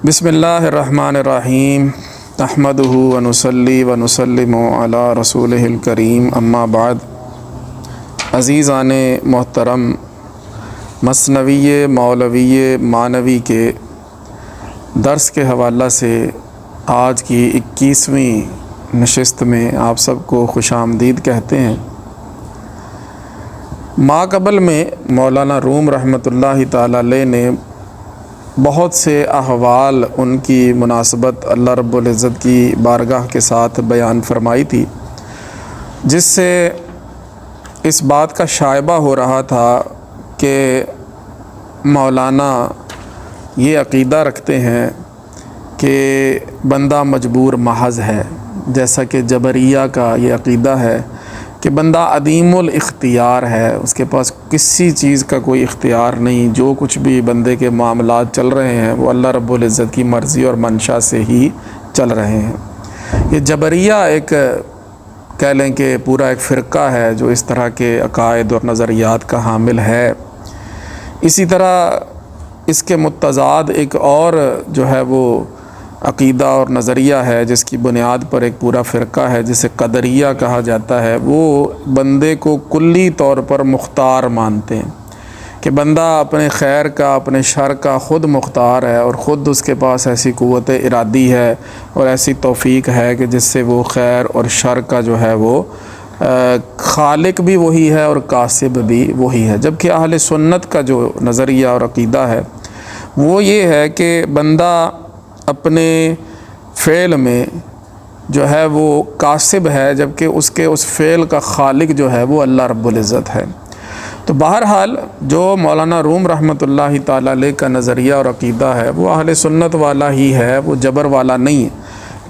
بسم اللہ الرحمن الرحیم نحمدہ ونصلی ونسلم علی رسولہ الکریم اما بعد۔ عزیزان محترم، مثنوی مولوی مانوی کے درس کے حوالہ سے آج کی 21ویں نشست میں آپ سب کو خوش آمدید کہتے ہیں۔ ماقبل میں مولانا روم رحمۃ اللہ تعالی علیہ نے بہت سے احوال ان کی مناسبت اللہ رب العزت کی بارگاہ کے ساتھ بیان فرمائی تھی، جس سے اس بات کا شائبہ ہو رہا تھا کہ مولانا یہ عقیدہ رکھتے ہیں کہ بندہ مجبور محض ہے، جیسا کہ جبریہ کا یہ عقیدہ ہے کہ بندہ عدیم الاختیار ہے، اس کے پاس کسی چیز کا کوئی اختیار نہیں، جو کچھ بھی بندے کے معاملات چل رہے ہیں وہ اللہ رب العزت کی مرضی اور منشا سے ہی چل رہے ہیں۔ یہ جبریہ ایک کہہ لیں کہ پورا ایک فرقہ ہے جو اس طرح کے عقائد اور نظریات کا حامل ہے۔ اسی طرح اس کے متضاد ایک اور جو ہے وہ عقیدہ اور نظریہ ہے جس کی بنیاد پر ایک پورا فرقہ ہے جسے قدریہ کہا جاتا ہے۔ وہ بندے کو کلی طور پر مختار مانتے ہیں کہ بندہ اپنے خیر کا اپنے شر کا خود مختار ہے، اور خود اس کے پاس ایسی قوت ارادی ہے اور ایسی توفیق ہے کہ جس سے وہ خیر اور شر کا جو ہے وہ خالق بھی وہی ہے اور کاسب بھی وہی ہے۔ جبکہ اہل سنت کا جو نظریہ اور عقیدہ ہے وہ یہ ہے کہ بندہ اپنے فعل میں جو ہے وہ کاسب ہے، جبکہ اس فعل کا خالق جو ہے وہ اللہ رب العزت ہے۔ تو بہرحال جو مولانا روم رحمۃ اللہ تعالی علیہ کا نظریہ اور عقیدہ ہے وہ اہل سنت والا ہی ہے، وہ جبر والا نہیں ہے۔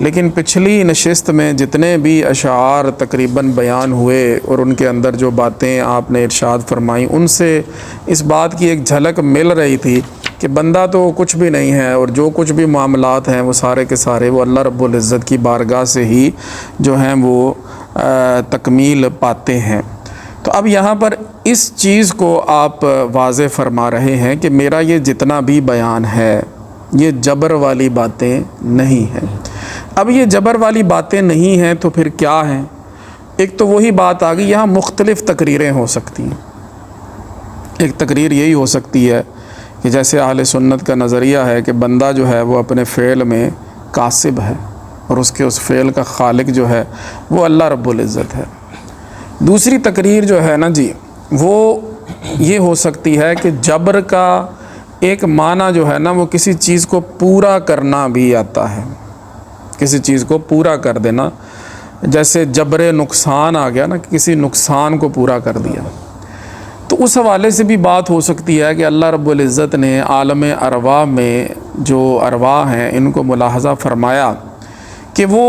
لیکن پچھلی نشست میں جتنے بھی اشعار تقریباً بیان ہوئے اور ان کے اندر جو باتیں آپ نے ارشاد فرمائیں، ان سے اس بات کی ایک جھلک مل رہی تھی کہ بندہ تو کچھ بھی نہیں ہے، اور جو کچھ بھی معاملات ہیں وہ سارے کے سارے وہ اللہ رب العزت کی بارگاہ سے ہی جو ہیں وہ تکمیل پاتے ہیں۔ تو اب یہاں پر اس چیز کو آپ واضح فرما رہے ہیں کہ میرا یہ جتنا بھی بیان ہے یہ جبر والی باتیں نہیں ہیں۔ اب یہ جبر والی باتیں نہیں ہیں تو پھر کیا ہیں؟ ایک تو وہی بات آ گئی، یہاں مختلف تقریریں ہو سکتی ہیں۔ ایک تقریر یہی ہو سکتی ہے کہ جیسے اہل سنت کا نظریہ ہے کہ بندہ جو ہے وہ اپنے فعل میں کاسب ہے اور اس فعل کا خالق جو ہے وہ اللہ رب العزت ہے۔ دوسری تقریر جو ہے نا جی وہ یہ ہو سکتی ہے کہ جبر کا ایک معنی جو ہے نا وہ کسی چیز کو پورا کرنا بھی آتا ہے، کسی چیز کو پورا کر دینا، جیسے جبر نقصان آ گیا نا، کسی نقصان کو پورا کر دیا۔ تو اس حوالے سے بھی بات ہو سکتی ہے کہ اللہ رب العزت نے عالم ارواح میں جو ارواح ہیں ان کو ملاحظہ فرمایا کہ وہ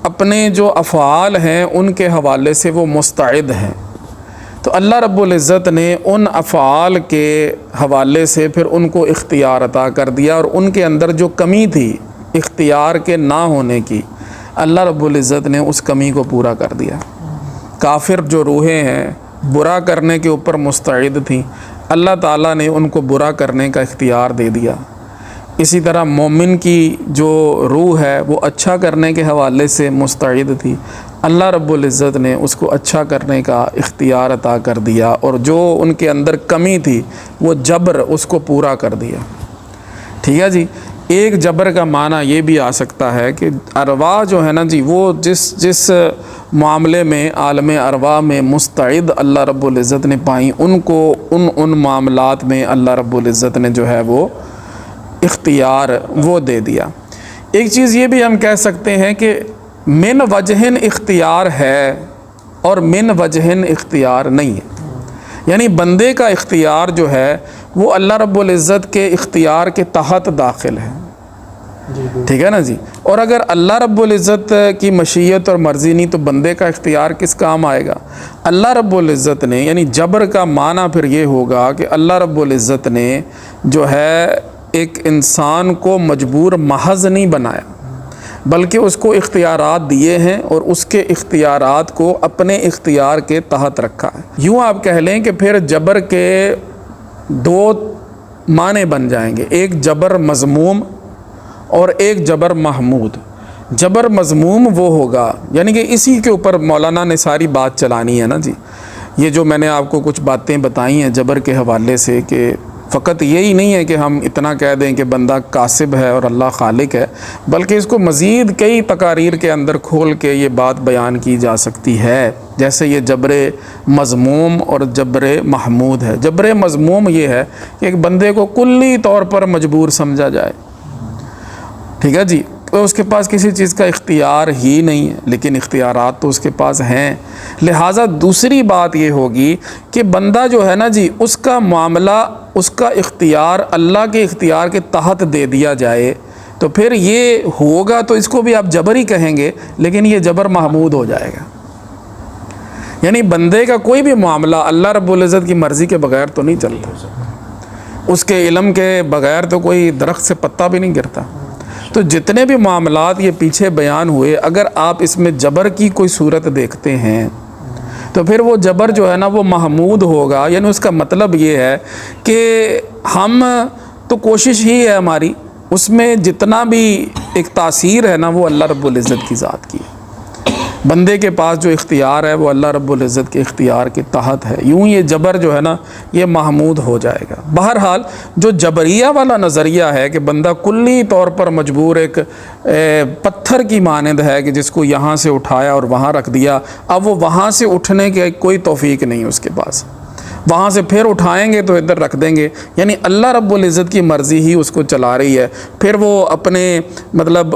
اپنے جو افعال ہیں ان کے حوالے سے وہ مستعد ہیں، تو اللہ رب العزت نے ان افعال کے حوالے سے پھر ان کو اختیار عطا کر دیا، اور ان کے اندر جو کمی تھی اختیار کے نہ ہونے کی، اللہ رب العزت نے اس کمی کو پورا کر دیا۔ کافر جو روحیں ہیں برا کرنے کے اوپر مستعد تھیں، اللہ تعالیٰ نے ان کو برا کرنے کا اختیار دے دیا۔ اسی طرح مومن کی جو روح ہے وہ اچھا کرنے کے حوالے سے مستعد تھی، اللہ رب العزت نے اس کو اچھا کرنے کا اختیار عطا کر دیا، اور جو ان کے اندر کمی تھی وہ جبر اس کو پورا کر دیا۔ ٹھیک ہے جی۔ ایک جبر کا معنی یہ بھی آ سکتا ہے کہ ارواح جو ہے نا جی وہ جس معاملے میں عالم ارواح میں مستعد اللہ رب العزت نے پائیں، ان کو ان معاملات میں اللہ رب العزت نے جو ہے وہ اختیار وہ دے دیا۔ ایک چیز یہ بھی ہم کہہ سکتے ہیں کہ من وجہن اختیار ہے اور من وجہن اختیار نہیں ہے، یعنی بندے کا اختیار جو ہے وہ اللہ رب العزت کے اختیار کے تحت داخل ہے۔ ٹھیک ہے نا جی۔ اور اگر اللہ رب العزت کی مشیت اور مرضی نہیں تو بندے کا اختیار کس کام آئے گا؟ اللہ رب العزت نے، یعنی جبر کا معنی پھر یہ ہوگا کہ اللہ رب العزت نے جو ہے ایک انسان کو مجبور محض نہیں بنایا، بلکہ اس کو اختیارات دیے ہیں اور اس کے اختیارات کو اپنے اختیار کے تحت رکھا ہے۔ یوں آپ کہہ لیں کہ پھر جبر کے دو معنی بن جائیں گے، ایک جبر مذموم اور ایک جبر محمود۔ جبر مذموم وہ ہوگا، یعنی کہ اسی کے اوپر مولانا نے ساری بات چلانی ہے نا جی۔ یہ جو میں نے آپ کو کچھ باتیں بتائی ہیں جبر کے حوالے سے، کہ فقط یہی نہیں ہے کہ ہم اتنا کہہ دیں کہ بندہ کاسب ہے اور اللہ خالق ہے، بلکہ اس کو مزید کئی تقاریر کے اندر کھول کے یہ بات بیان کی جا سکتی ہے، جیسے یہ جبر مذموم اور جبر محمود ہے۔ جبر مذموم یہ ہے کہ ایک بندے کو کلی طور پر مجبور سمجھا جائے، ٹھیک ہے جی، اس کے پاس کسی چیز کا اختیار ہی نہیں ہے، لیکن اختیارات تو اس کے پاس ہیں۔ لہٰذا دوسری بات یہ ہوگی کہ بندہ جو ہے نا جی، اس کا معاملہ، اس کا اختیار اللہ کے اختیار کے تحت دے دیا جائے، تو پھر یہ ہوگا تو اس کو بھی آپ جبر ہی کہیں گے، لیکن یہ جبر محمود ہو جائے گا۔ یعنی بندے کا کوئی بھی معاملہ اللہ رب العزت کی مرضی کے بغیر تو نہیں چلتا، اس کے علم کے بغیر تو کوئی درخت سے پتا بھی نہیں گرتا۔ تو جتنے بھی معاملات یہ پیچھے بیان ہوئے، اگر آپ اس میں جبر کی کوئی صورت دیکھتے ہیں تو پھر وہ جبر جو ہے نا وہ محمود ہوگا۔ یعنی اس کا مطلب یہ ہے کہ ہم تو کوشش ہی ہے ہماری، اس میں جتنا بھی ایک تاثیر ہے نا وہ اللہ رب العزت کی ذات کی ہے۔ بندے کے پاس جو اختیار ہے وہ اللہ رب العزت کے اختیار کے تحت ہے، یوں یہ جبر جو ہے نا یہ محمود ہو جائے گا۔ بہرحال جو جبریہ والا نظریہ ہے کہ بندہ کلی طور پر مجبور ایک پتھر کی مانند ہے کہ جس کو یہاں سے اٹھایا اور وہاں رکھ دیا، اب وہ وہاں سے اٹھنے کی کوئی توفیق نہیں اس کے پاس، وہاں سے پھر اٹھائیں گے تو ادھر رکھ دیں گے، یعنی اللہ رب العزت کی مرضی ہی اس کو چلا رہی ہے۔ پھر وہ اپنے مطلب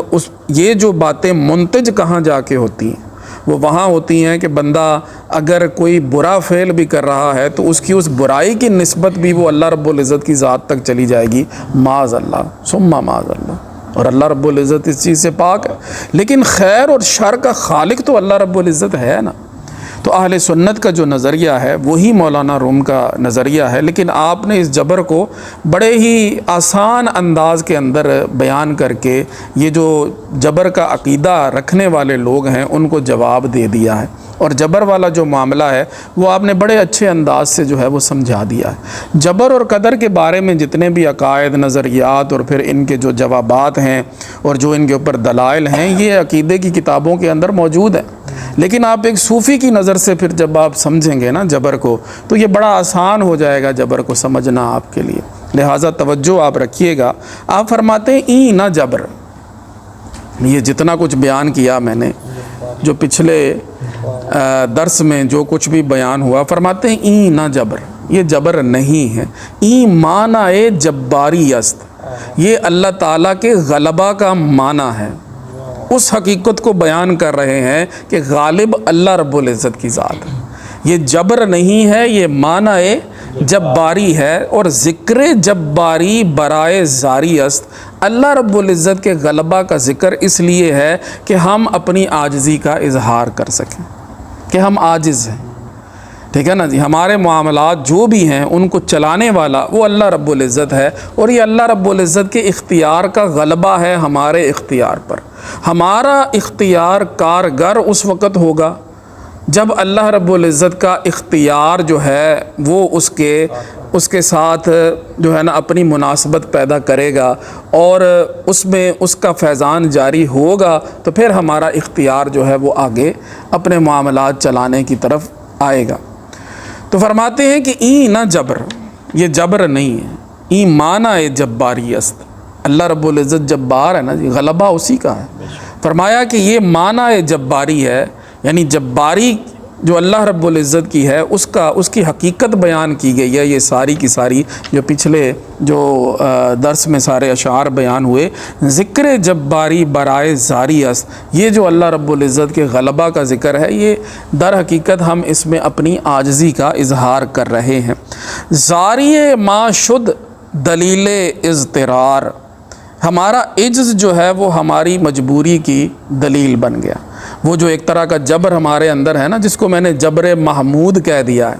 یہ جو باتیں منتج کہاں جا کے ہوتی ہیں، وہ وہاں ہوتی ہیں کہ بندہ اگر کوئی برا فعل بھی کر رہا ہے تو اس کی اس برائی کی نسبت بھی وہ اللہ رب العزت کی ذات تک چلی جائے گی، معاذ اللہ ثم معاذ اللہ، اور اللہ رب العزت اس چیز سے پاک ہے۔ لیکن خیر اور شر کا خالق تو اللہ رب العزت ہے نا۔ تو اہل سنت کا جو نظریہ ہے وہی مولانا روم کا نظریہ ہے، لیکن آپ نے اس جبر کو بڑے ہی آسان انداز کے اندر بیان کر کے یہ جو جبر کا عقیدہ رکھنے والے لوگ ہیں ان کو جواب دے دیا ہے، اور جبر والا جو معاملہ ہے وہ آپ نے بڑے اچھے انداز سے جو ہے وہ سمجھا دیا ہے۔ جبر اور قدر کے بارے میں جتنے بھی عقائد، نظریات اور پھر ان کے جو جوابات ہیں اور جو ان کے اوپر دلائل ہیں یہ عقیدے کی کتابوں کے اندر موجود ہیں، لیکن آپ ایک صوفی کی نظر سے پھر جب آپ سمجھیں گے نا جبر کو تو یہ بڑا آسان ہو جائے گا جبر کو سمجھنا آپ کے لیے، لہٰذا توجہ آپ رکھیے گا۔ آپ فرماتے ہیں ای نہ جبر، یہ جتنا کچھ بیان کیا میں نے، جو پچھلے درس میں جو کچھ بھی بیان ہوا، فرماتے ہیں ای نہ جبر، یہ جبر نہیں ہے۔ ای معنی جباری است، یہ اللہ تعالیٰ کے غلبہ کا معنی ہے، اس حقیقت کو بیان کر رہے ہیں کہ غالب اللہ رب العزت کی ذات ہے۔ یہ جبر نہیں ہے، یہ معنی جباری ہے، اور ذکر جباری برائے زاری است، اللہ رب العزت کے غلبہ کا ذکر اس لیے ہے کہ ہم اپنی عاجزی کا اظہار کر سکیں کہ ہم عاجز ہیں، ٹھیک ہے نا جی۔ ہمارے معاملات جو بھی ہیں ان کو چلانے والا وہ اللہ رب العزت ہے، اور یہ اللہ رب العزت کے اختیار کا غلبہ ہے ہمارے اختیار پر۔ ہمارا اختیار کارگر اس وقت ہوگا جب اللہ رب العزت کا اختیار جو ہے وہ اس کے ساتھ جو ہے نا اپنی مناسبت پیدا کرے گا، اور اس میں اس کا فیضان جاری ہوگا، تو پھر ہمارا اختیار جو ہے وہ آگے اپنے معاملات چلانے کی طرف آئے گا۔ تو فرماتے ہیں کہ ای نہ جبر، یہ جبر نہیں ہے، ای معنی جباری است، اللہ رب العزت جبار ہے نا جی، غلبہ اسی کا ہے۔ فرمایا کہ یہ معنی جباری ہے، یعنی جباری جو اللہ رب العزت کی ہے اس کی حقیقت بیان کی گئی ہے۔ یہ ساری کی ساری جو پچھلے جو درس میں سارے اشعار بیان ہوئے، ذکر جباری برائے زاری است، یہ جو اللہ رب العزت کے غلبہ کا ذکر ہے، یہ در حقیقت ہم اس میں اپنی عاجزی کا اظہار کر رہے ہیں۔ زاری ما شد دلیل اضطرار، ہمارا عجز جو ہے وہ ہماری مجبوری کی دلیل بن گیا۔ وہ جو ایک طرح کا جبر ہمارے اندر ہے نا، جس کو میں نے جبر محمود کہہ دیا ہے،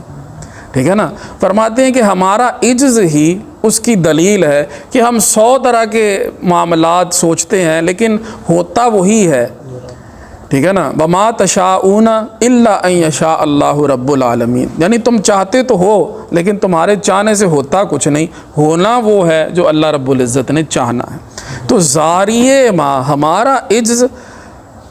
ٹھیک ہے نا، فرماتے ہیں کہ ہمارا عجز ہی اس کی دلیل ہے کہ ہم 100 طرح کے معاملات سوچتے ہیں لیکن ہوتا وہی ہے، ٹھیک ہے نا، وما تشاؤون الا ان یشاء اللہ رب العالمین، یعنی تم چاہتے تو ہو لیکن تمہارے چاہنے سے ہوتا کچھ نہیں، ہونا وہ ہے جو اللہ رب العزت نے چاہنا ہے۔ تو زاریہ ما ہمارا عجز،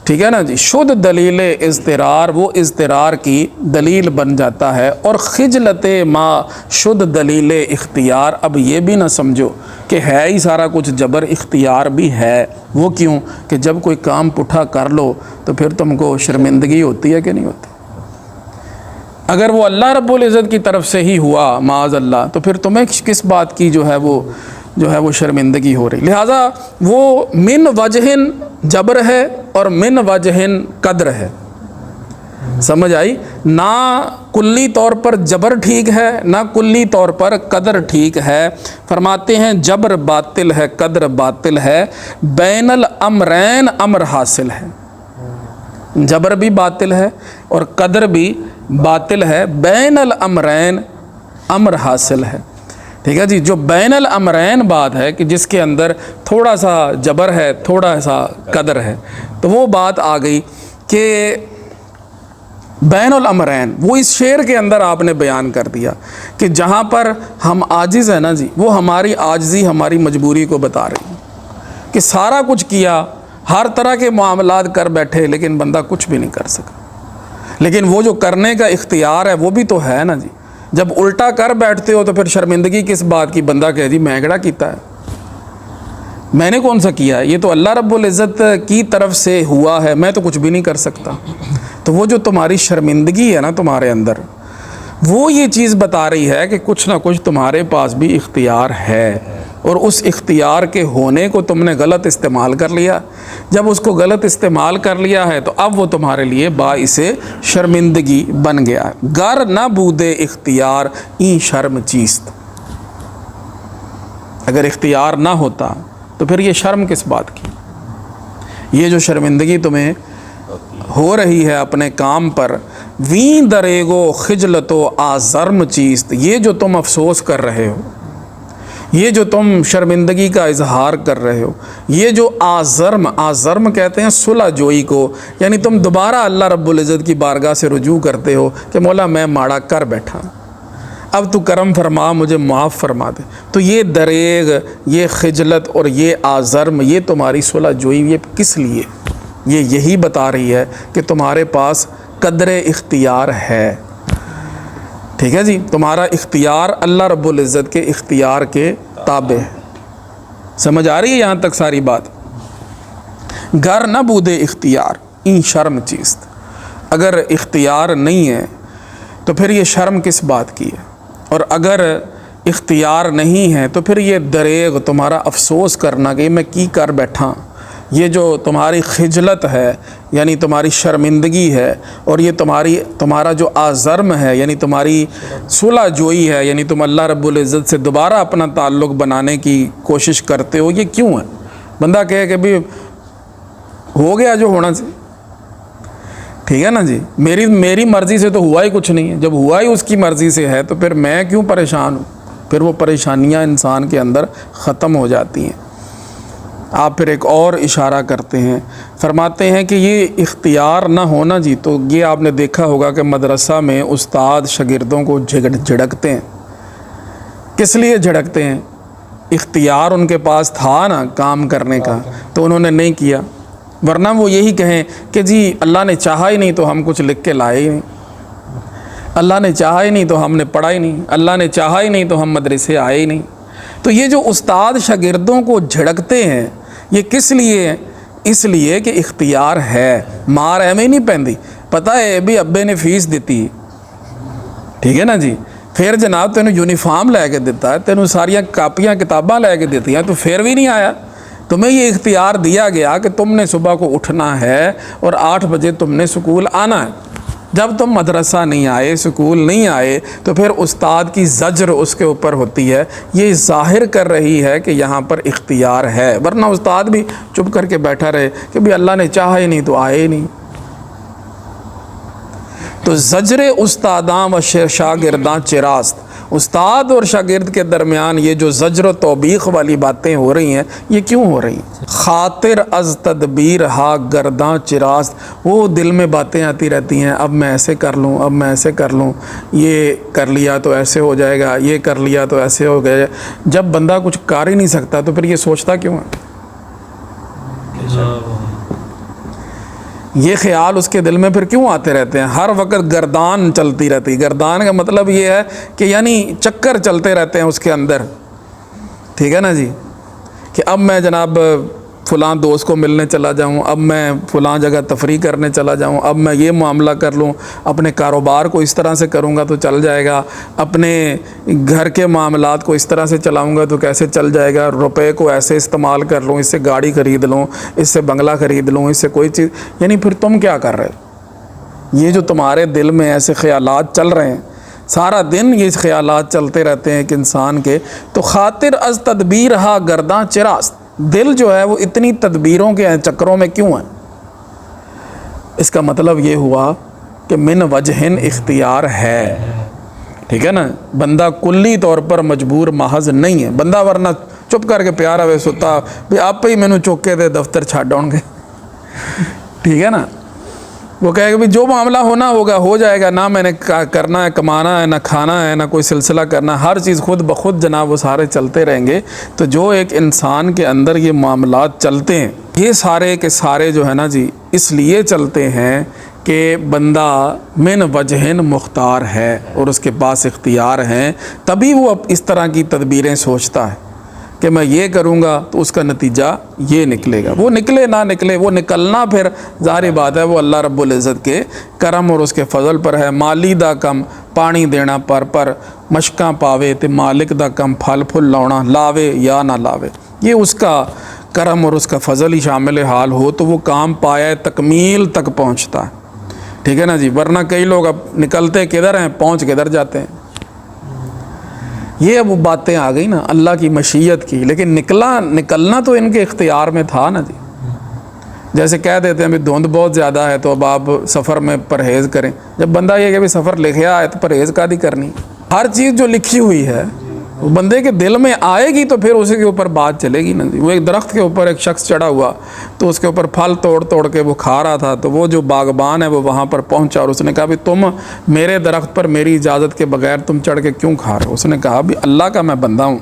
ٹھیک ہے نا جی، شد دلیل اضطرار، وہ اضطرار کی دلیل بن جاتا ہے، اور خجلت ما شد دلیل اختیار۔ اب یہ بھی نہ سمجھو کہ ہے ہی سارا کچھ جبر، اختیار بھی ہے۔ وہ کیوں کہ جب کوئی کام پٹھا کر لو تو پھر تم کو شرمندگی ہوتی ہے کہ نہیں ہوتی؟ اگر وہ اللہ رب العزت کی طرف سے ہی ہوا معاذ اللہ تو پھر تمہیں کس بات کی جو ہے وہ شرمندگی ہو رہی؟ لہٰذا وہ من وجہن جبر ہے اور من وجہن قدر ہے، سمجھ آئی؟ نہ کلی طور پر جبر ٹھیک ہے، نہ کلی طور پر قدر ٹھیک ہے۔ فرماتے ہیں جبر باطل ہے، قدر باطل ہے، بین الامرین امر حاصل ہے۔ جبر بھی باطل ہے اور قدر بھی باطل ہے، بین الامرین امر حاصل ہے۔ ٹھیک ہے جی، جو بین الامرین بات ہے کہ جس کے اندر تھوڑا سا جبر ہے تھوڑا سا قدر ہے، تو وہ بات آ گئی کہ بین الامرین، وہ اس شعر کے اندر آپ نے بیان کر دیا کہ جہاں پر ہم عاجز ہیں نا جی، وہ ہماری عاجزی ہماری مجبوری کو بتا رہی ہے کہ سارا کچھ کیا، ہر طرح کے معاملات کر بیٹھے لیکن بندہ کچھ بھی نہیں کر سکا۔ لیکن وہ جو کرنے کا اختیار ہے وہ بھی تو ہے نا جی۔ جب الٹا کر بیٹھتے ہو تو پھر شرمندگی کس بات کی؟ بندہ کہہ جی میں کیڑا کیتا ہے، میں نے کون سا کیا ہے، یہ تو اللہ رب العزت کی طرف سے ہوا ہے، میں تو کچھ بھی نہیں کر سکتا۔ تو وہ جو تمہاری شرمندگی ہے نا تمہارے اندر، وہ یہ چیز بتا رہی ہے کہ کچھ نہ کچھ تمہارے پاس بھی اختیار ہے، اور اس اختیار کے ہونے کو تم نے غلط استعمال کر لیا۔ جب اس کو غلط استعمال کر لیا ہے تو اب وہ تمہارے لیے باعث شرمندگی بن گیا ہے۔ گر نہ بودے اختیار این شرم چیست، اگر اختیار نہ ہوتا تو پھر یہ شرم کس بات کی؟ یہ جو شرمندگی تمہیں ہو رہی ہے اپنے کام پر، ویں دریگو خجلتو آزرم چیست، یہ جو تم افسوس کر رہے ہو، یہ جو تم شرمندگی کا اظہار کر رہے ہو، یہ جو آزرم کہتے ہیں صلح جوئی کو، یعنی تم دوبارہ اللہ رب العزت کی بارگاہ سے رجوع کرتے ہو کہ مولا میں ماڑا کر بیٹھا، اب تو کرم فرما، مجھے معاف فرما دے۔ تو یہ دریغ، یہ خجلت اور یہ آزرم، یہ تمہاری صلح جوئی، یہ کس لیے؟ یہ یہی بتا رہی ہے کہ تمہارے پاس قدر اختیار ہے۔ ٹھیک ہے جی، تمہارا اختیار اللہ رب العزت کے اختیار کے تابع ہے۔ سمجھ آ رہی ہے یہاں تک ساری بات؟ گر نہ بودے اختیار این شرم چیست، اگر اختیار نہیں ہے تو پھر یہ شرم کس بات کی ہے؟ اور اگر اختیار نہیں ہے تو پھر یہ دریغ، تمہارا افسوس کرنا کہ میں کی کر بیٹھا، یہ جو تمہاری خجلت ہے یعنی تمہاری شرمندگی ہے، اور یہ تمہارا جو آزرم ہے یعنی تمہاری صلح جوئی ہے، یعنی تم اللہ رب العزت سے دوبارہ اپنا تعلق بنانے کی کوشش کرتے ہو، یہ کیوں ہے؟ بندہ کہے کہ بھی ہو گیا جو ہونا سے، ٹھیک ہے نا جی، میری مرضی سے تو ہوا ہی کچھ نہیں ہے، جب ہوا ہی اس کی مرضی سے ہے تو پھر میں کیوں پریشان ہوں؟ پھر وہ پریشانیاں انسان کے اندر ختم ہو جاتی ہیں۔ آپ پھر ایک اور اشارہ کرتے ہیں، فرماتے ہیں کہ یہ اختیار نہ ہونا جی، تو یہ آپ نے دیکھا ہوگا کہ مدرسہ میں استاد شاگردوں کو جھڑکتے ہیں۔ کس لیے جھڑکتے ہیں؟ اختیار ان کے پاس تھا نا کام کرنے کا، تو انہوں نے نہیں کیا، ورنہ وہ یہی کہیں کہ جی اللہ نے چاہا ہی نہیں تو ہم کچھ لکھ کے لائے ہی نہیں، اللہ نے چاہا ہی نہیں تو ہم نے پڑھا ہی نہیں، اللہ نے چاہا ہی نہیں تو ہم مدرسے آئے ہی نہیں۔ تو یہ جو استاد شاگردوں کو جھڑکتے ہیں یہ کس لیے؟ اس لیے کہ اختیار ہے، مار ایویں نہیں پہندی، پتہ ہے بھی ابے نے فیس دیتی، ٹھیک ہے نا جی، پھر جناب تینوں یونیفارم لے کے دیتا ہے، تینوں ساریاں کاپیاں کتاباں لے کے دیتی ہیں، تو پھر بھی نہیں آیا۔ تمہیں یہ اختیار دیا گیا کہ تم نے صبح کو اٹھنا ہے اور 8 بجے تم نے سکول آنا ہے۔ جب تم مدرسہ نہیں آئے، سکول نہیں آئے، تو پھر استاد کی زجر اس کے اوپر ہوتی ہے، یہ ظاہر کر رہی ہے کہ یہاں پر اختیار ہے، ورنہ استاد بھی چپ کر کے بیٹھا رہے کہ بھی اللہ نے چاہا ہی نہیں تو آئے ہی نہیں۔ تو زجر استاداں و شاگرداں چراست، استاد اور شاگرد کے درمیان یہ جو زجر و توبیخ والی باتیں ہو رہی ہیں یہ کیوں ہو رہی ہیں؟ خاطر از تدبیر ہا گرداں چراست، وہ دل میں باتیں آتی رہتی ہیں، اب میں ایسے کر لوں، اب میں ایسے کر لوں، یہ کر لیا تو ایسے ہو جائے گا، یہ کر لیا تو ایسے ہو گیا۔ جب بندہ کچھ کر ہی نہیں سکتا تو پھر یہ سوچتا کیوں ہے؟ یہ خیال اس کے دل میں پھر کیوں آتے رہتے ہیں؟ ہر وقت گردان چلتی رہتی۔ گردان کا مطلب یہ ہے کہ یعنی چکر چلتے رہتے ہیں اس کے اندر، ٹھیک ہے نا جی، کہ اب میں جناب فلاں دوست کو ملنے چلا جاؤں، اب میں فلاں جگہ تفریح کرنے چلا جاؤں، اب میں یہ معاملہ کر لوں، اپنے کاروبار کو اس طرح سے کروں گا تو چل جائے گا، اپنے گھر کے معاملات کو اس طرح سے چلاؤں گا تو کیسے چل جائے گا، روپے کو ایسے استعمال کر لوں، اس سے گاڑی خرید لوں، اس سے بنگلہ خرید لوں، اس سے کوئی چیز، یعنی پھر تم کیا کر رہے ہو؟ یہ جو تمہارے دل میں ایسے خیالات چل رہے ہیں، سارا دن یہ خیالات چلتے رہتے ہیں کہ انسان کے، تو خاطر از تدبیر ہا گرداں چراست، دل جو ہے وہ اتنی تدبیروں کے چکروں میں کیوں ہے؟ اس کا مطلب یہ ہوا کہ من وجہن اختیار ہے، ٹھیک ہے نا، بندہ کلی طور پر مجبور محض نہیں ہے، بندہ ورنہ چپ کر کے پیارا وے ستا بھی آپ پہ ہی مینوں چوکے دے دفتر چھڈ آؤ گے، ٹھیک ہے نا، وہ کہے گا بھی جو معاملہ ہونا ہوگا ہو جائے گا، نہ میں نے کرنا ہے، کمانا ہے، نہ کھانا ہے، نہ کوئی سلسلہ کرنا، ہر چیز خود بخود جناب وہ سارے چلتے رہیں گے۔ تو جو ایک انسان کے اندر یہ معاملات چلتے ہیں، یہ سارے کے سارے جو ہے نا جی اس لیے چلتے ہیں کہ بندہ من وجہن مختار ہے اور اس کے پاس اختیار ہیں، تبھی وہ اس طرح کی تدبیریں سوچتا ہے کہ میں یہ کروں گا تو اس کا نتیجہ یہ نکلے گا، وہ نکلے نہ نکلے، وہ نکلنا پھر ظاہر بات ہے وہ اللہ رب العزت کے کرم اور اس کے فضل پر ہے۔ مالی دا کم پانی دینا پر مشکاں پاوے تے مالک دا کم پھل پھل لاؤنا، لاوے یا نہ لاوے، یہ اس کا کرم اور اس کا فضل ہی شامل حال ہو تو وہ کام پایا تکمیل تک پہنچتا ہے، ٹھیک ہے نا جی، ورنہ کئی لوگ اب نکلتے کدھر ہیں، پہنچ کدھر جاتے ہیں۔ یہ اب باتیں آ گئی نا اللہ کی مشیت کی، لیکن نکلنا تو ان کے اختیار میں تھا نا جی۔ جیسے کہہ دیتے ہیں بھی دھند بہت زیادہ ہے تو اب آپ سفر میں پرہیز کریں، جب بندہ یہ کہ بھی سفر لکھیا ہے تو پرہیز کا دی کرنی، ہر چیز جو لکھی ہوئی ہے وہ بندے کے دل میں آئے گی تو پھر اسی کے اوپر بات چلے گی نا جی۔ وہ ایک درخت کے اوپر ایک شخص چڑھا ہوا تو اس کے اوپر پھل توڑ کے وہ کھا رہا تھا، تو وہ جو باغبان ہے وہ وہاں پر پہنچا اور اس نے کہا بھی تم میرے درخت پر میری اجازت کے بغیر تم چڑھ کے کیوں کھا رہے ہو؟ اس نے کہا بھی اللہ کا میں بندہ ہوں،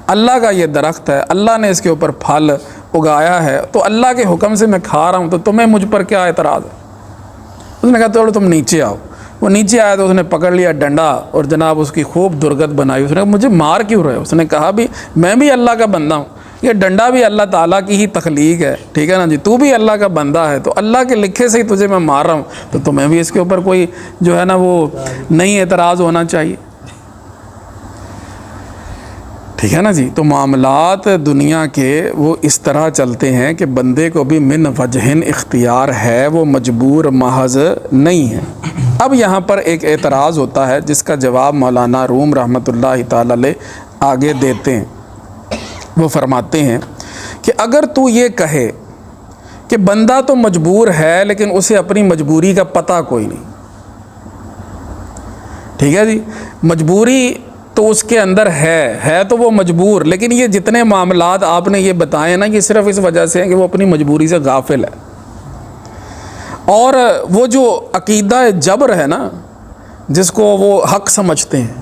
اللہ کا یہ درخت ہے، اللہ نے اس کے اوپر پھل اگایا ہے تو اللہ کے حکم سے میں کھا رہا ہوں، تو تمہیں مجھ پر کیا اعتراض ہے؟ اس نے کہا چلو تم نیچے آؤ۔ وہ نیچے آیا تو اس نے پکڑ لیا ڈنڈا اور جناب اس کی خوب درگت بنائی۔ اس نے کہا مجھے مار کیوں رہے ہو؟ اس نے کہا بھی میں بھی اللہ کا بندہ ہوں، یہ ڈنڈا بھی اللہ تعالیٰ کی ہی تخلیق ہے، ٹھیک ہے نا جی، تو بھی اللہ کا بندہ ہے، تو اللہ کے لکھے سے ہی تجھے میں مار رہا ہوں، تو تمہیں بھی اس کے اوپر کوئی جو ہے نا وہ نہیں اعتراض ہونا چاہیے، ٹھیک ہے نا جی۔ تو معاملات دنیا کے وہ اس طرح چلتے ہیں کہ بندے کو بھی من وجہن اختیار ہے، وہ مجبور محض نہیں ہے۔ اب یہاں پر ایک اعتراض ہوتا ہے جس کا جواب مولانا روم رحمۃ اللہ تعالی علیہ آگے دیتے ہیں۔ وہ فرماتے ہیں کہ اگر تو یہ کہے کہ بندہ تو مجبور ہے لیکن اسے اپنی مجبوری کا پتہ کوئی نہیں، ٹھیک ہے جی، مجبوری تو اس کے اندر ہے تو وہ مجبور، لیکن یہ جتنے معاملات آپ نے یہ بتائے نا یہ صرف اس وجہ سے ہیں کہ وہ اپنی مجبوری سے غافل ہے۔ اور وہ جو عقیدہ جبر ہے نا جس کو وہ حق سمجھتے ہیں،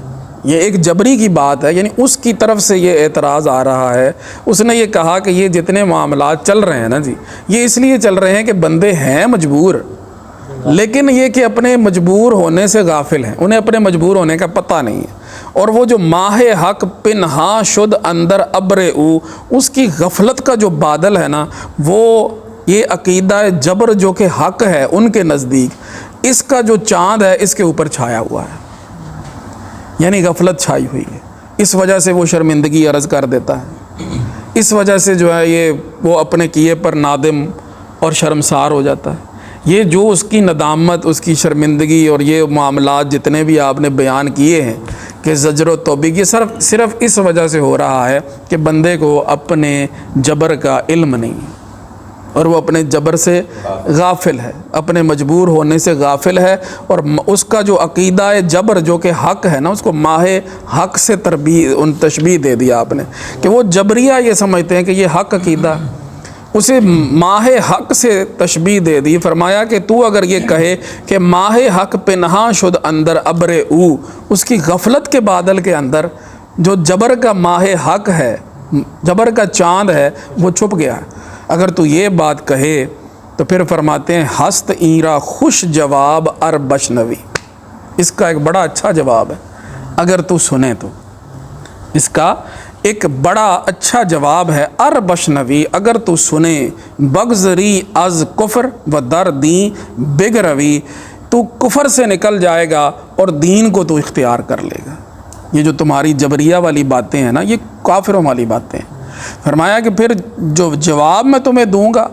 یہ ایک جبری کی بات ہے، یعنی اس کی طرف سے یہ اعتراض آ رہا ہے۔ اس نے یہ کہا کہ یہ جتنے معاملات چل رہے ہیں نا جی یہ اس لیے چل رہے ہیں کہ بندے ہیں مجبور، لیکن یہ کہ اپنے مجبور ہونے سے غافل ہیں، انہیں اپنے مجبور ہونے کا پتہ نہیں ہے۔ اور وہ جو ماہ حق پنہاں شد اندر ابر او، اس کی غفلت کا جو بادل ہے نا وہ یہ عقیدہ جبر جو کہ حق ہے ان کے نزدیک، اس کا جو چاند ہے اس کے اوپر چھایا ہوا ہے، یعنی غفلت چھائی ہوئی ہے، اس وجہ سے وہ شرمندگی عرض کر دیتا ہے، اس وجہ سے جو ہے یہ وہ اپنے کیے پر نادم اور شرمسار ہو جاتا ہے۔ یہ جو اس کی ندامت، اس کی شرمندگی اور یہ معاملات جتنے بھی آپ نے بیان کیے ہیں کہ زجر و توبیخ، یہ صرف اس وجہ سے ہو رہا ہے کہ بندے کو اپنے جبر کا علم نہیں ہے۔ اور وہ اپنے جبر سے غافل ہے، اپنے مجبور ہونے سے غافل ہے، اور اس کا جو عقیدہ جبر جو کہ حق ہے نا، اس کو ماہ حق سے تشبیہ دے دیا آپ نے کہ وہ جبریہ یہ سمجھتے ہیں کہ یہ حق عقیدہ، اسے ماہ حق سے تشبیہ دے دی۔ فرمایا کہ تو اگر یہ کہے کہ ماہ حق پنہاں شد اندر ابر او، اس کی غفلت کے بادل کے اندر جو جبر کا ماہ حق ہے، جبر کا چاند ہے، وہ چھپ گیا ہے۔ اگر تو یہ بات کہے تو پھر فرماتے ہیں ہست ایرا خوش جواب ار بشنوی، اس کا ایک بڑا اچھا جواب ہے اگر تو سنے تو، اس کا ایک بڑا اچھا جواب ہے ار بشنوی، اگر تو سنے بگزری از کفر و در دین بگروی، تو کفر سے نکل جائے گا اور دین کو تو اختیار کر لے گا۔ یہ جو تمہاری جبریہ والی باتیں ہیں نا، یہ کافروں والی باتیں ہیں۔ فرمایا کہ پھر جو جواب میں تمہیں دوں گا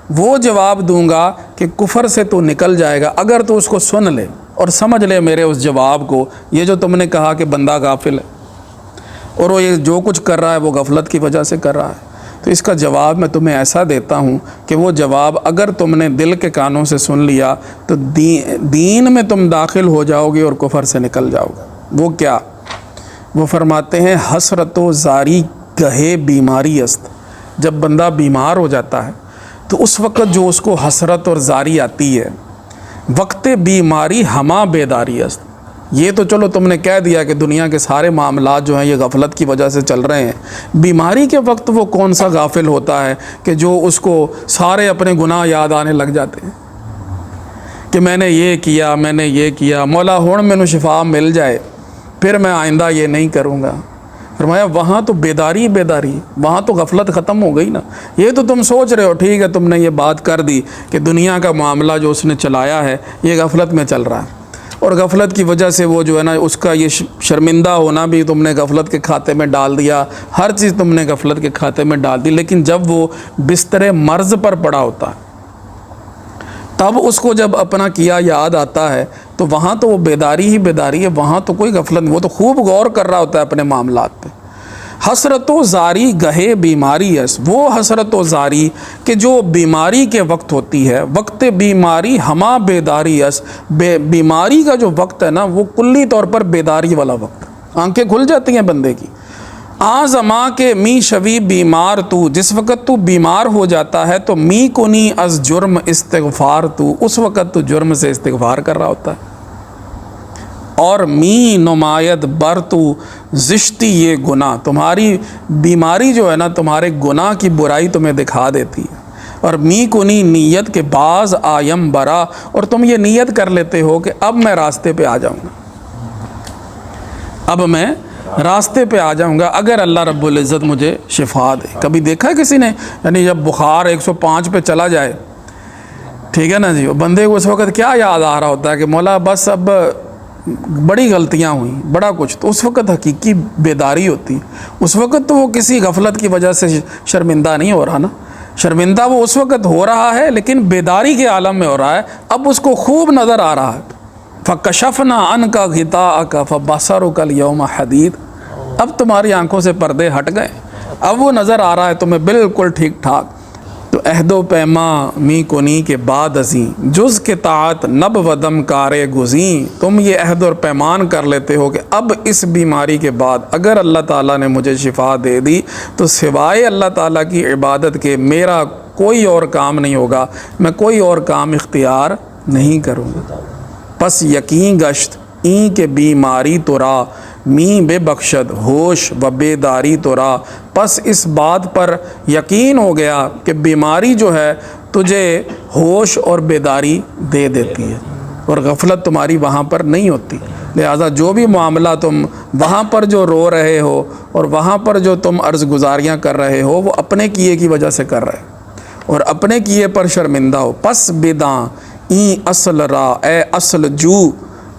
وہ جواب دوں گا کہ کفر سے تو نکل جائے گا اگر تو اس کو سن لے اور سمجھ لے میرے اس جواب کو۔ یہ جو تم نے کہا کہ بندہ غافل ہے اور وہ یہ جو کچھ کر رہا ہے وہ غفلت کی وجہ سے کر رہا ہے، تو اس کا جواب میں تمہیں ایسا دیتا ہوں کہ وہ جواب اگر تم نے دل کے کانوں سے سن لیا تو دین میں تم داخل ہو جاؤ گے اور کفر سے نکل جاؤ گے۔ وہ کیا؟ وہ فرماتے ہیں حسرت و زاری گہے بیماری است، جب بندہ بیمار ہو جاتا ہے تو اس وقت جو اس کو حسرت اور زاری آتی ہے، وقت بیماری ہما بیداری است۔ یہ تو چلو تم نے کہہ دیا کہ دنیا کے سارے معاملات جو ہیں یہ غفلت کی وجہ سے چل رہے ہیں، بیماری کے وقت وہ کون سا غافل ہوتا ہے کہ جو اس کو سارے اپنے گناہ یاد آنے لگ جاتے ہیں کہ میں نے یہ کیا، میں نے یہ کیا، مولا ہون مینوں شفا مل جائے پھر میں آئندہ یہ نہیں کروں گا۔ فرمایا وہاں تو بیداری بیداری، وہاں تو غفلت ختم ہو گئی نا۔ یہ تو تم سوچ رہے ہو، ٹھیک ہے تم نے یہ بات کر دی کہ دنیا کا معاملہ جو اس نے چلایا ہے یہ غفلت میں چل رہا ہے، اور غفلت کی وجہ سے وہ جو ہے نا اس کا یہ شرمندہ ہونا بھی تم نے غفلت کے کھاتے میں ڈال دیا، ہر چیز تم نے غفلت کے کھاتے میں ڈال دی۔ لیکن جب وہ بستر مرض پر پڑا ہوتا ہے تب اس کو جب اپنا کیا یاد آتا ہے تو وہاں تو وہ بیداری ہی بیداری ہے، وہاں تو کوئی غفلت نہیں، وہ تو خوب غور کر رہا ہوتا ہے اپنے معاملات پہ۔ حسرت و زاری گہے بیماری ہے، وہ حسرت و زاری کہ جو بیماری کے وقت ہوتی ہے، وقت بیماری ہما بیداری ہے، بیماری کا جو وقت ہے نا وہ کلی طور پر بیداری والا وقت، آنکھیں کھل جاتی ہیں بندے کی۔ آزما کے می شوی بیمار تو، جس وقت تو بیمار ہو جاتا ہے تو می کنی از جرم استغفار تو، اس وقت تو جرم سے استغفار کر رہا ہوتا ہے، اور می نمایت بر تو زشتی یہ گناہ، تمہاری بیماری جو ہے نا تمہارے گناہ کی برائی تمہیں دکھا دیتی ہے، اور می کنی نیت کے بعض آیم برا، اور تم یہ نیت کر لیتے ہو کہ اب میں راستے پہ آ جاؤں گا، اب میں راستے پہ آ جاؤں گا اگر اللہ رب العزت مجھے شفا دے۔ کبھی دیکھا ہے کسی نے، یعنی جب بخار 105 پہ چلا جائے، ٹھیک ہے نا جی، بندے کو اس وقت کیا یاد آ رہا ہوتا ہے کہ مولا بس اب بڑی غلطیاں ہوئیں، بڑا کچھ، تو اس وقت حقیقی بیداری ہوتی، اس وقت تو وہ کسی غفلت کی وجہ سے شرمندہ نہیں ہو رہا نا، شرمندہ وہ اس وقت ہو رہا ہے لیکن بیداری کے عالم میں ہو رہا ہے، اب اس کو خوب نظر آ رہا ہے۔ فَكَشَفْنَا عَنْكَ غِطَاءَكَ فَبَصَرُكَ الْيَوْمَ حَدِيدٌ، اب تمہاری آنکھوں سے پردے ہٹ گئے، اب وہ نظر آ رہا ہے تمہیں بالکل ٹھیک ٹھاک۔ تو عہد و پیما می کنی کے بعد ازیں جز کے طاعت نب ودم کارے گزیں، تم یہ عہد اور پیمان کر لیتے ہو کہ اب اس بیماری کے بعد اگر اللہ تعالیٰ نے مجھے شفا دے دی تو سوائے اللہ تعالیٰ کی عبادت کے میرا کوئی اور کام نہیں ہوگا، میں کوئی اور کام اختیار نہیں کروں گا۔ پس یقین گشت این کے بیماری تو را می بے بخشد ہوش و بیداری تو را، پس اس بات پر یقین ہو گیا کہ بیماری جو ہے تجھے ہوش اور بیداری دے دیتی ہے، اور غفلت تمہاری وہاں پر نہیں ہوتی۔ لہٰذا جو بھی معاملہ تم وہاں پر جو رو رہے ہو اور وہاں پر جو تم عرض گزاریاں کر رہے ہو وہ اپنے کیے کی وجہ سے کر رہے ہو اور اپنے کیے پر شرمندہ ہو۔ پس بداں این اصل را، اے اصل جو،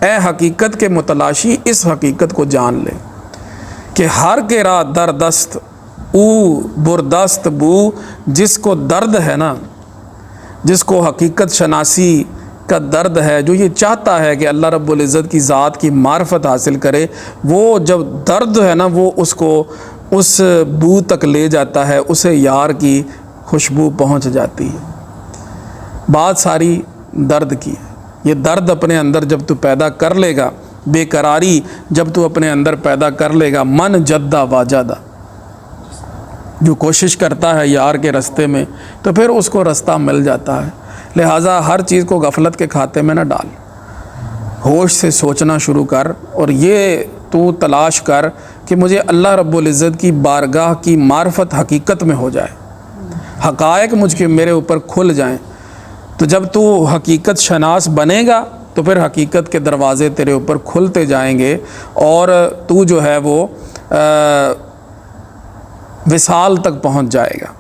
اے حقیقت کے متلاشی اس حقیقت کو جان لے کہ ہر کے راہ دردست او بردست بو، جس کو درد ہے نا، جس کو حقیقت شناسی کا درد ہے، جو یہ چاہتا ہے کہ اللہ رب العزت کی ذات کی معرفت حاصل کرے، وہ جب درد ہے نا وہ اس کو اس بو تک لے جاتا ہے، اسے یار کی خوشبو پہنچ جاتی ہے۔ بات ساری درد کی ہے۔ یہ درد اپنے اندر جب تو پیدا کر لے گا، بے قراری جب تو اپنے اندر پیدا کر لے گا، من جدہ واجدہ، جو کوشش کرتا ہے یار کے رستے میں تو پھر اس کو رستہ مل جاتا ہے۔ لہٰذا ہر چیز کو غفلت کے کھاتے میں نہ ڈال، ہوش سے سوچنا شروع کر، اور یہ تو تلاش کر کہ مجھے اللہ رب العزت کی بارگاہ کی معرفت حقیقت میں ہو جائے، حقائق مجھ کے میرے اوپر کھل جائیں۔ تو جب تو حقیقت شناس بنے گا تو پھر حقیقت کے دروازے تیرے اوپر کھلتے جائیں گے، اور تو جو ہے وہ وصال تک پہنچ جائے گا۔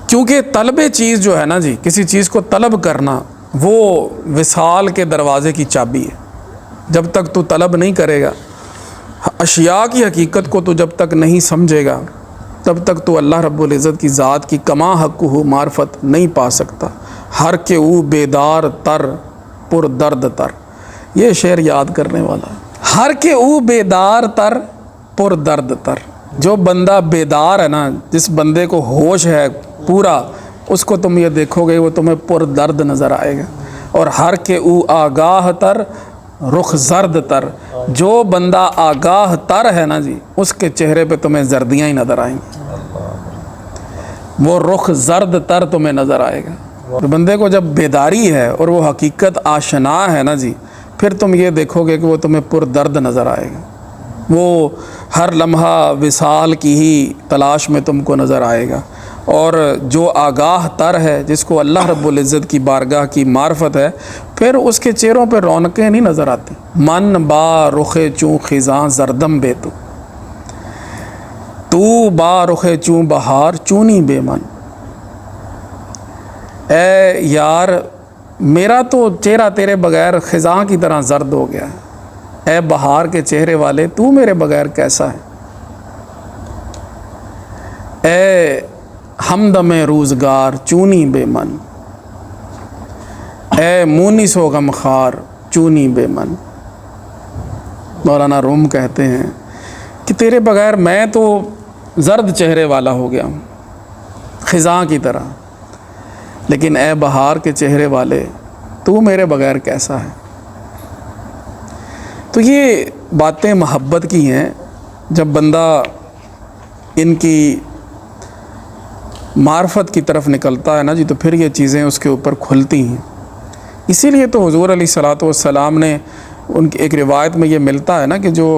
کیونکہ طلب چیز جو ہے نا جی، کسی چیز کو طلب کرنا، وہ وصال کے دروازے کی چابی ہے۔ جب تک تو طلب نہیں کرے گا، اشیاء کی حقیقت کو تو جب تک نہیں سمجھے گا، تب تک تو اللہ رب العزت کی ذات کی کما حق ہو معرفت نہیں پا سکتا۔ ہر کے او بیدار تر پر درد تر، یہ شعر یاد کرنے والا ہے۔ ہر کے او بیدار تر پر درد تر، جو بندہ بیدار ہے نا، جس بندے کو ہوش ہے پورا، اس کو تم یہ دیکھو گے وہ تمہیں پر درد نظر آئے گا۔ اور ہر کے او آگاہ تر رخ زرد تر، جو بندہ آگاہ تر ہے نا جی، اس کے چہرے پہ تمہیں زردیاں ہی نظر آئیں گی، وہ رخ زرد تر تمہیں نظر آئے گا۔ تو بندے کو جب بیداری ہے اور وہ حقیقت آشنا ہے نا جی، پھر تم یہ دیکھو گے کہ وہ تمہیں پر درد نظر آئے گا، وہ ہر لمحہ وصال کی ہی تلاش میں تم کو نظر آئے گا۔ اور جو آگاہ تر ہے، جس کو اللہ رب العزت کی بارگاہ کی معرفت ہے، پھر اس کے چہروں پہ رونقیں نہیں نظر آتی۔ من با رخ چوں خزاں زردم بے تو با رخ چوں بہار چونی بے من۔ اے یار میرا تو چہرہ تیرے بغیر خزاں کی طرح زرد ہو گیا ہے، اے بہار کے چہرے والے تو میرے بغیر کیسا ہے۔ اے ہمدم روزگار چونی بے من، اے مونس و غمخوار چونی بے من۔ مولانا روم کہتے ہیں کہ تیرے بغیر میں تو زرد چہرے والا ہو گیا ہوں، خزاں کی طرح، لیکن اے بہار کے چہرے والے تو میرے بغیر کیسا ہے۔ تو یہ باتیں محبت کی ہیں۔ جب بندہ ان کی معرفت کی طرف نکلتا ہے نا جی، تو پھر یہ چیزیں اس کے اوپر کھلتی ہیں۔ اسی لیے تو حضور علیہ الصلوۃ والسلام نے ان کی ایک روایت میں یہ ملتا ہے نا کہ جو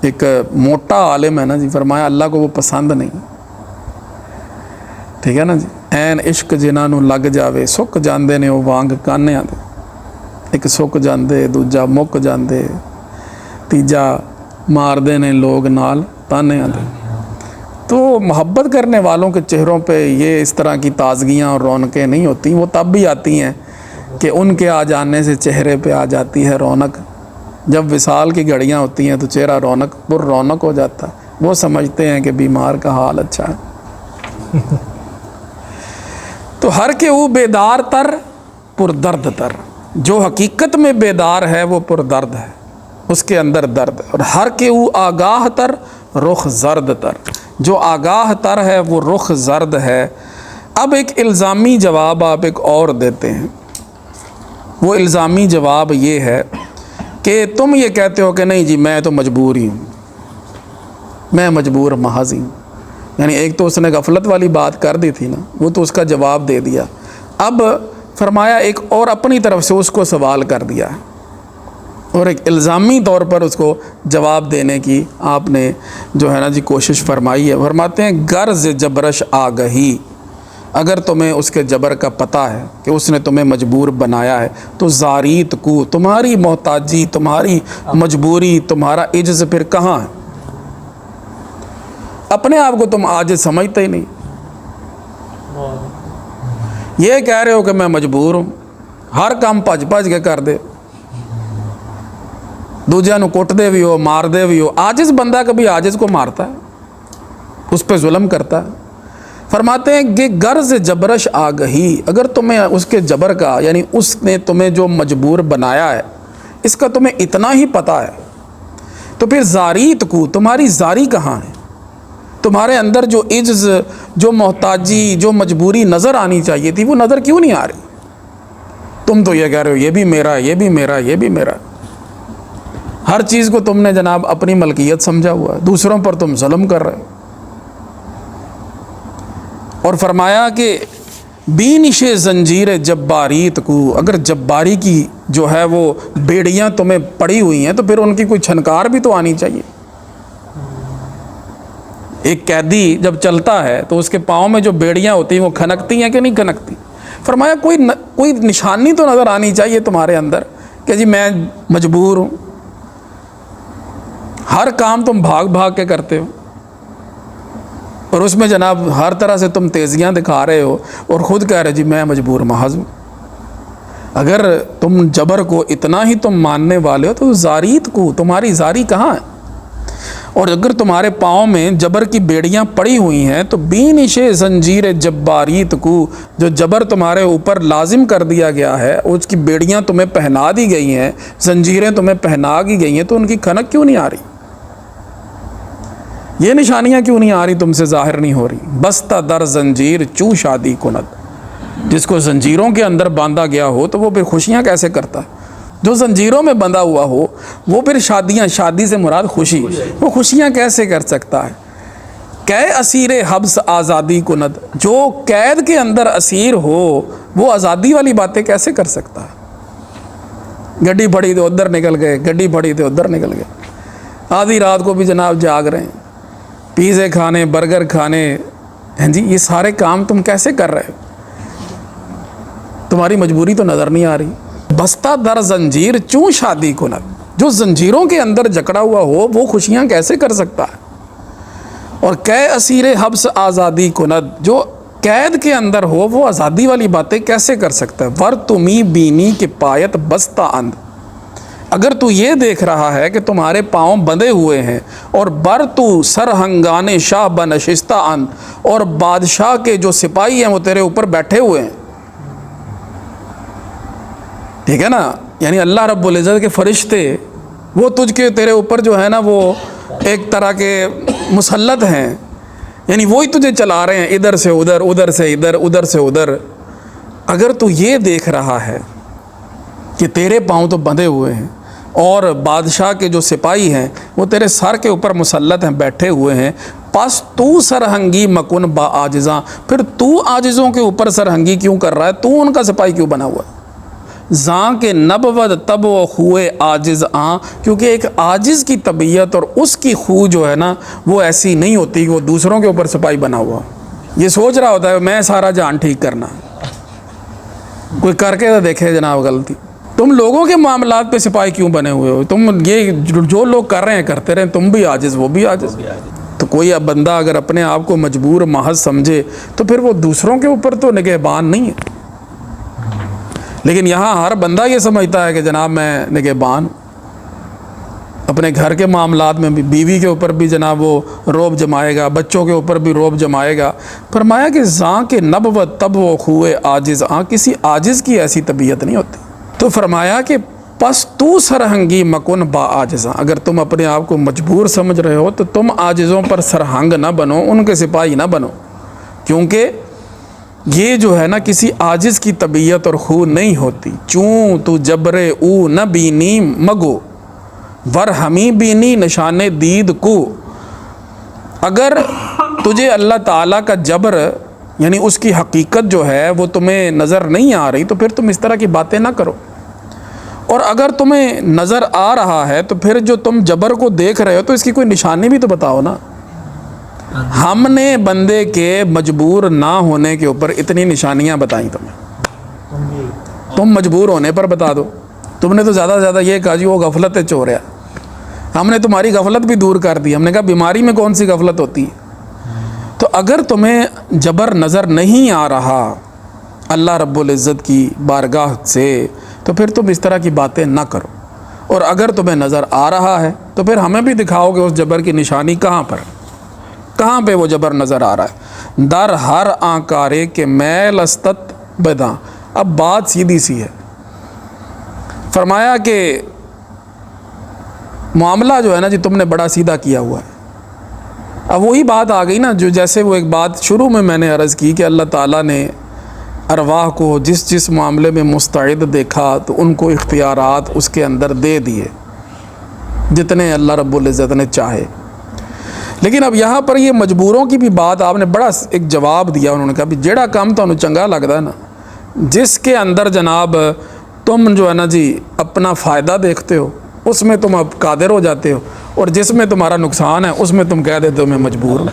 ایک موٹا عالم ہے نا جی، فرمایا اللہ کو وہ پسند نہیں، ٹھیک ہے نا جی۔ این عشق جنہاں نوں لگ جاوے سک جاندے نے وہ وانگ کانیاں دے، ایک سک جاندے، دوجا مک جاندے، تیجا ماردے نے لوگ نال تانیاں دے۔ تو محبت کرنے والوں کے چہروں پہ یہ اس طرح کی تازگیاں اور رونقیں نہیں ہوتی، وہ تب بھی آتی ہیں کہ ان کے آ جانے سے چہرے پہ آ جاتی ہے رونق۔ جب وصال کی گھڑیاں ہوتی ہیں تو چہرہ رونق پر رونق ہو جاتا ہے، وہ سمجھتے ہیں کہ بیمار کا حال اچھا ہے۔ تو ہر کے او بیدار تر پر درد تر، جو حقیقت میں بیدار ہے وہ پر درد ہے، اس کے اندر درد۔ اور ہر کے او آگاہ تر رخ زرد تر، جو آگاہ تر ہے وہ رخ زرد ہے۔ اب ایک الزامی جواب آپ ایک اور دیتے ہیں، وہ الزامی جواب یہ ہے کہ تم یہ کہتے ہو کہ نہیں جی میں تو مجبور ہی ہوں، میں مجبور محض ہی ہوں۔ یعنی ایک تو اس نے غفلت والی بات کر دی تھی نا، وہ تو اس کا جواب دے دیا۔ اب فرمایا ایک اور اپنی طرف سے اس کو سوال کر دیا ہے، اور ایک الزامی طور پر اس کو جواب دینے کی آپ نے جو ہے نا جی کوشش فرمائی ہے۔ فرماتے ہیں غرض جبرش آگہی، اگر تمہیں اس کے جبر کا پتہ ہے کہ اس نے تمہیں مجبور بنایا ہے تو زاریت کو، تمہاری محتاجی، تمہاری مجبوری، تمہارا عجز پھر کہاں ہے؟ اپنے آپ کو تم عاجز سمجھتے ہی نہیں، یہ کہہ رہے ہو کہ میں مجبور ہوں، ہر کام بھج بھج کے کر دے، دوجیاں نو کٹ دے بھی ہو، مار دے بھی ہو۔ عاجز بندہ کبھی عاجز کو مارتا ہے، اس پہ ظلم کرتا ہے۔ فرماتے ہیں کہ غرض جبرش آگہی، اگر تمہیں اس کے جبر کا، یعنی اس نے تمہیں جو مجبور بنایا ہے، اس کا تمہیں اتنا ہی پتہ ہے، تو پھر زاریت کو، تمہاری زاری کہاں ہے؟ تمہارے اندر جو عجز، جو محتاجی، جو مجبوری نظر آنی چاہیے تھی وہ نظر کیوں نہیں آ رہی؟ تم تو یہ کہہ رہے ہو یہ بھی میرا، یہ بھی میرا، یہ بھی میرا۔ ہر چیز کو تم نے جناب اپنی ملکیت سمجھا ہوا ہے، دوسروں پر تم ظلم کر رہے ہو۔ اور فرمایا کہ بینش زنجیر جباریت کو، اگر جباری کی جو ہے وہ بیڑیاں تمہیں پڑی ہوئی ہیں تو پھر ان کی کوئی چھنکار بھی تو آنی چاہیے۔ ایک قیدی جب چلتا ہے تو اس کے پاؤں میں جو بیڑیاں ہوتی ہیں وہ کھنکتی ہیں کہ نہیں کھنکتی؟ فرمایا کوئی نشانی تو نظر آنی چاہیے تمہارے اندر کہ جی میں مجبور ہوں۔ ہر کام تم بھاگ بھاگ کے کرتے ہو اور اس میں جناب ہر طرح سے تم تیزیاں دکھا رہے ہو اور خود کہہ رہے جی میں مجبور محض ہوں۔ اگر تم جبر کو اتنا ہی تم ماننے والے ہو تو زاریت کو، تمہاری زاری کہاں ہے؟ اور اگر تمہارے پاؤں میں جبر کی بیڑیاں پڑی ہوئی ہیں تو بینش زنجیر جباریت کو، جو جبر تمہارے اوپر لازم کر دیا گیا ہے، اس کی بیڑیاں تمہیں پہنا دی گئی ہیں، زنجیریں تمہیں پہنا دی گئی ہیں، تو ان کی کھنک کیوں نہیں آ رہی؟ یہ نشانیاں کیوں نہیں آ رہی، تم سے ظاہر نہیں ہو رہی؟ بستہ در زنجیر چوں شادی کند، جس کو زنجیروں کے اندر باندھا گیا ہو تو وہ پھر خوشیاں کیسے کرتا ہے؟ جو زنجیروں میں بندھا ہوا ہو وہ پھر شادی سے مراد خوشی، وہ خوشیاں کیسے کر سکتا ہے؟ کہ اسیر حبس آزادی کند، جو قید کے اندر اسیر ہو وہ آزادی والی باتیں کیسے کر سکتا ہے؟ گڈی پڑی تو ادھر نکل گئے، گڈی پڑی تو ادھر نکل گئے، آدھی رات کو بھی جناب جاگ رہے ہیں، پیزے کھانے، برگر کھانے، ہیں جی یہ سارے کام تم کیسے کر رہے ہو؟ تمہاری مجبوری تو نظر نہیں آ رہی۔ بستہ در زنجیر چوں شادی کند، جو زنجیروں کے اندر جکڑا ہوا ہو وہ خوشیاں کیسے کر سکتا ہے؟ اور کہ اسیر حبس آزادی کند، جو قید کے اندر ہو وہ آزادی والی باتیں کیسے کر سکتا ہے؟ ور تمی بینی کے پایت بستہ اند، اگر تو یہ دیکھ رہا ہے کہ تمہارے پاؤں بندھے ہوئے ہیں، اور بر تو سرہنگان شاہ بنشستہ اند، اور بادشاہ کے جو سپاہی ہیں وہ تیرے اوپر بیٹھے ہوئے ہیں، ٹھیک ہے نا؟ یعنی اللہ رب العزت کے فرشتے وہ تجھ کے تیرے اوپر جو ہے نا وہ ایک طرح کے مسلط ہیں، یعنی وہی تجھے چلا رہے ہیں ادھر سے ادھر، ادھر سے ادھر، ادھر سے ادھر۔ اگر تو یہ دیکھ رہا ہے کہ تیرے پاؤں تو بندھے ہوئے ہیں اور بادشاہ کے جو سپاہی ہیں وہ تیرے سر کے اوپر مسلط ہیں، بیٹھے ہوئے ہیں، پس تو سرہنگی مکن با عاجزاں، پھر تو عاجزوں کے اوپر سرہنگی کیوں کر رہا ہے؟ تو ان کا سپاہی کیوں بنا ہوا ہے؟ زاں کے نبود تب و خوئے عاجز آں، کیونکہ ایک عاجز کی طبیعت اور اس کی خو جو ہے نا وہ ایسی نہیں ہوتی کہ وہ دوسروں کے اوپر سپاہی بنا ہوا، یہ سوچ رہا ہوتا ہے میں سارا جہان ٹھیک کرنا۔ کوئی کر کے تو دیکھے جناب غلطی۔ تم لوگوں کے معاملات پہ سپاہی کیوں بنے ہوئے ہو؟ تم یہ جو لوگ کر رہے ہیں کرتے رہیں، تم بھی عاجز وہ بھی عاجز۔ تو کوئی بندہ اگر اپنے آپ کو مجبور محض سمجھے تو پھر وہ دوسروں کے اوپر تو نگہبان نہیں ہے، لیکن یہاں ہر بندہ یہ سمجھتا ہے کہ جناب میں نگہبان، اپنے گھر کے معاملات میں بھی بیوی کے اوپر بھی جناب وہ روب جمائے گا، بچوں کے اوپر بھی روب جمائے گا۔ فرمایا کہ زاں کے نبوت تب و خوئے عاجز آں، کسی عاجز کی ایسی طبیعت نہیں ہوتی۔ تو فرمایا کہ پس تو سرہنگی مکن با عاجزاں، اگر تم اپنے آپ کو مجبور سمجھ رہے ہو تو تم عاجزوں پر سرہنگ نہ بنو، ان کے سپاہی نہ بنو، کیونکہ یہ جو ہے نا کسی عاجز کی طبیعت اور خو نہیں ہوتی۔ چوں تو جبرے او نہ بینی مگو ور ہمیں بینی نشانے دید کو، اگر تجھے اللہ تعالیٰ کا جبر یعنی اس کی حقیقت جو ہے وہ تمہیں نظر نہیں آ رہی تو پھر تم اس طرح کی باتیں نہ کرو، اور اگر تمہیں نظر آ رہا ہے تو پھر جو تم جبر کو دیکھ رہے ہو تو اس کی کوئی نشانی بھی تو بتاؤ نا۔ ہم نے بندے کے مجبور نہ ہونے کے اوپر اتنی نشانیاں بتائیں تمہیں، تم مجبور ہونے پر بتا دو۔ تم نے تو زیادہ سے زیادہ یہ کہا جی وہ غفلت ہے چور ہے، ہم نے تمہاری غفلت بھی دور کر دی، ہم نے کہا بیماری میں کون سی غفلت ہوتی ہے؟ تو اگر تمہیں جبر نظر نہیں آ رہا اللہ رب العزت کی بارگاہ سے تو پھر تم اس طرح کی باتیں نہ کرو، اور اگر تمہیں نظر آ رہا ہے تو پھر ہمیں بھی دکھاؤ کہ اس جبر کی نشانی کہاں پر، کہاں پہ وہ جبر نظر آ رہا ہے۔ در ہر آنکارے کے میل استت بداں، اب بات سیدھی سی ہے۔ فرمایا کہ معاملہ جو ہے نا جی تم نے بڑا سیدھا کیا ہوا ہے، اب وہی بات آ گئی نا جو جیسے وہ ایک بات شروع میں نے عرض کی کہ اللہ تعالیٰ نے ارواح کو جس معاملے میں مستعد دیکھا تو ان کو اختیارات اس کے اندر دے دیے جتنے اللہ رب العزت نے چاہے. لیکن اب یہاں پر یہ مجبوروں کی بھی بات آپ نے بڑا ایک جواب دیا. انہوں نے کہا بھی جیڑا کام تمہیں چنگا لگتا ہے نا، جس کے اندر جناب تم جو ہے نا جی اپنا فائدہ دیکھتے ہو اس میں تم اب قادر ہو جاتے ہو، اور جس میں تمہارا نقصان ہے اس میں تم کہہ دیتے ہو میں مجبور ہوں.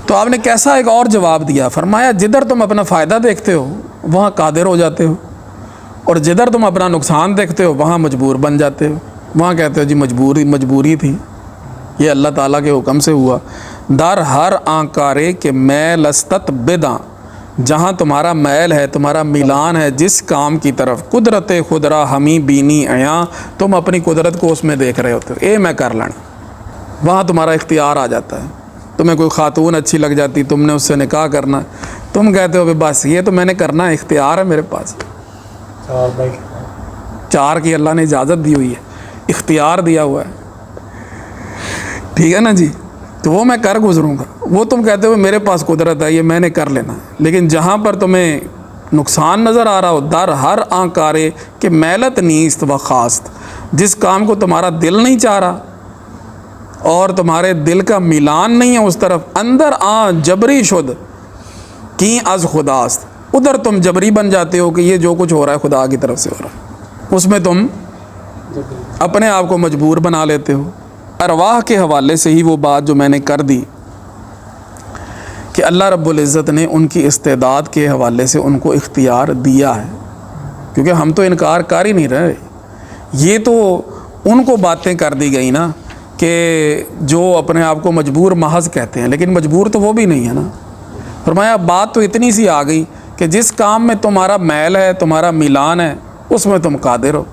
تو آپ نے کیسا ایک اور جواب دیا، فرمایا جدھر تم اپنا فائدہ دیکھتے ہو وہاں قادر ہو جاتے ہو، اور جدھر تم اپنا نقصان دیکھتے ہو وہاں مجبور بن جاتے ہو. وہاں کہتے ہو جی مجبوری تھی، یہ اللہ تعالیٰ کے حکم سے ہوا. در ہر آنکارے کہ میل استت بداں، جہاں تمہارا میل ہے، تمہارا میلان ہے جس کام کی طرف، قدرت خدرا ہمیں بینی عیاں، تم اپنی قدرت کو اس میں دیکھ رہے ہوتے ہو، میں کر لینا، وہاں تمہارا اختیار آ جاتا ہے. تمہیں کوئی خاتون اچھی لگ جاتی، تم نے اس سے نکاح کرنا، تم کہتے ہو بس یہ تو میں نے کرنا ہے، اختیار ہے میرے پاس. 4 کی اللہ نے اجازت دی ہوئی ہے، اختیار دیا ہوا ہے، ٹھیک ہے نا جی. تو وہ میں کر گزروں گا. وہ تم کہتے ہو میرے پاس قدرت ہے، یہ میں نے کر لینا. لیکن جہاں پر تمہیں نقصان نظر آ رہا ہو، در ہر آنکارے کہ میلت نیست و خواست، جس کام کو تمہارا دل نہیں چاہ رہا اور تمہارے دل کا میلان نہیں ہے اس طرف، اندر جبری شد کی از خداست، ادھر تم جبری بن جاتے ہو کہ یہ جو کچھ ہو رہا ہے خدا کی طرف سے ہو رہا ہے، اس میں تم اپنے آپ کو مجبور بنا لیتے ہو. ارواح کے حوالے سے ہی وہ بات جو میں نے کر دی کہ اللہ رب العزت نے ان کی استعداد کے حوالے سے ان کو اختیار دیا ہے، کیونکہ ہم تو انکار کر ہی نہیں رہے. یہ تو ان کو باتیں کر دی گئی نا کہ جو اپنے آپ کو مجبور محض کہتے ہیں، لیکن مجبور تو وہ بھی نہیں ہے نا. فرمایا بات تو اتنی سی آ گئی کہ جس کام میں تمہارا میل ہے، تمہارا میلان ہے، اس میں تم قادر ہو،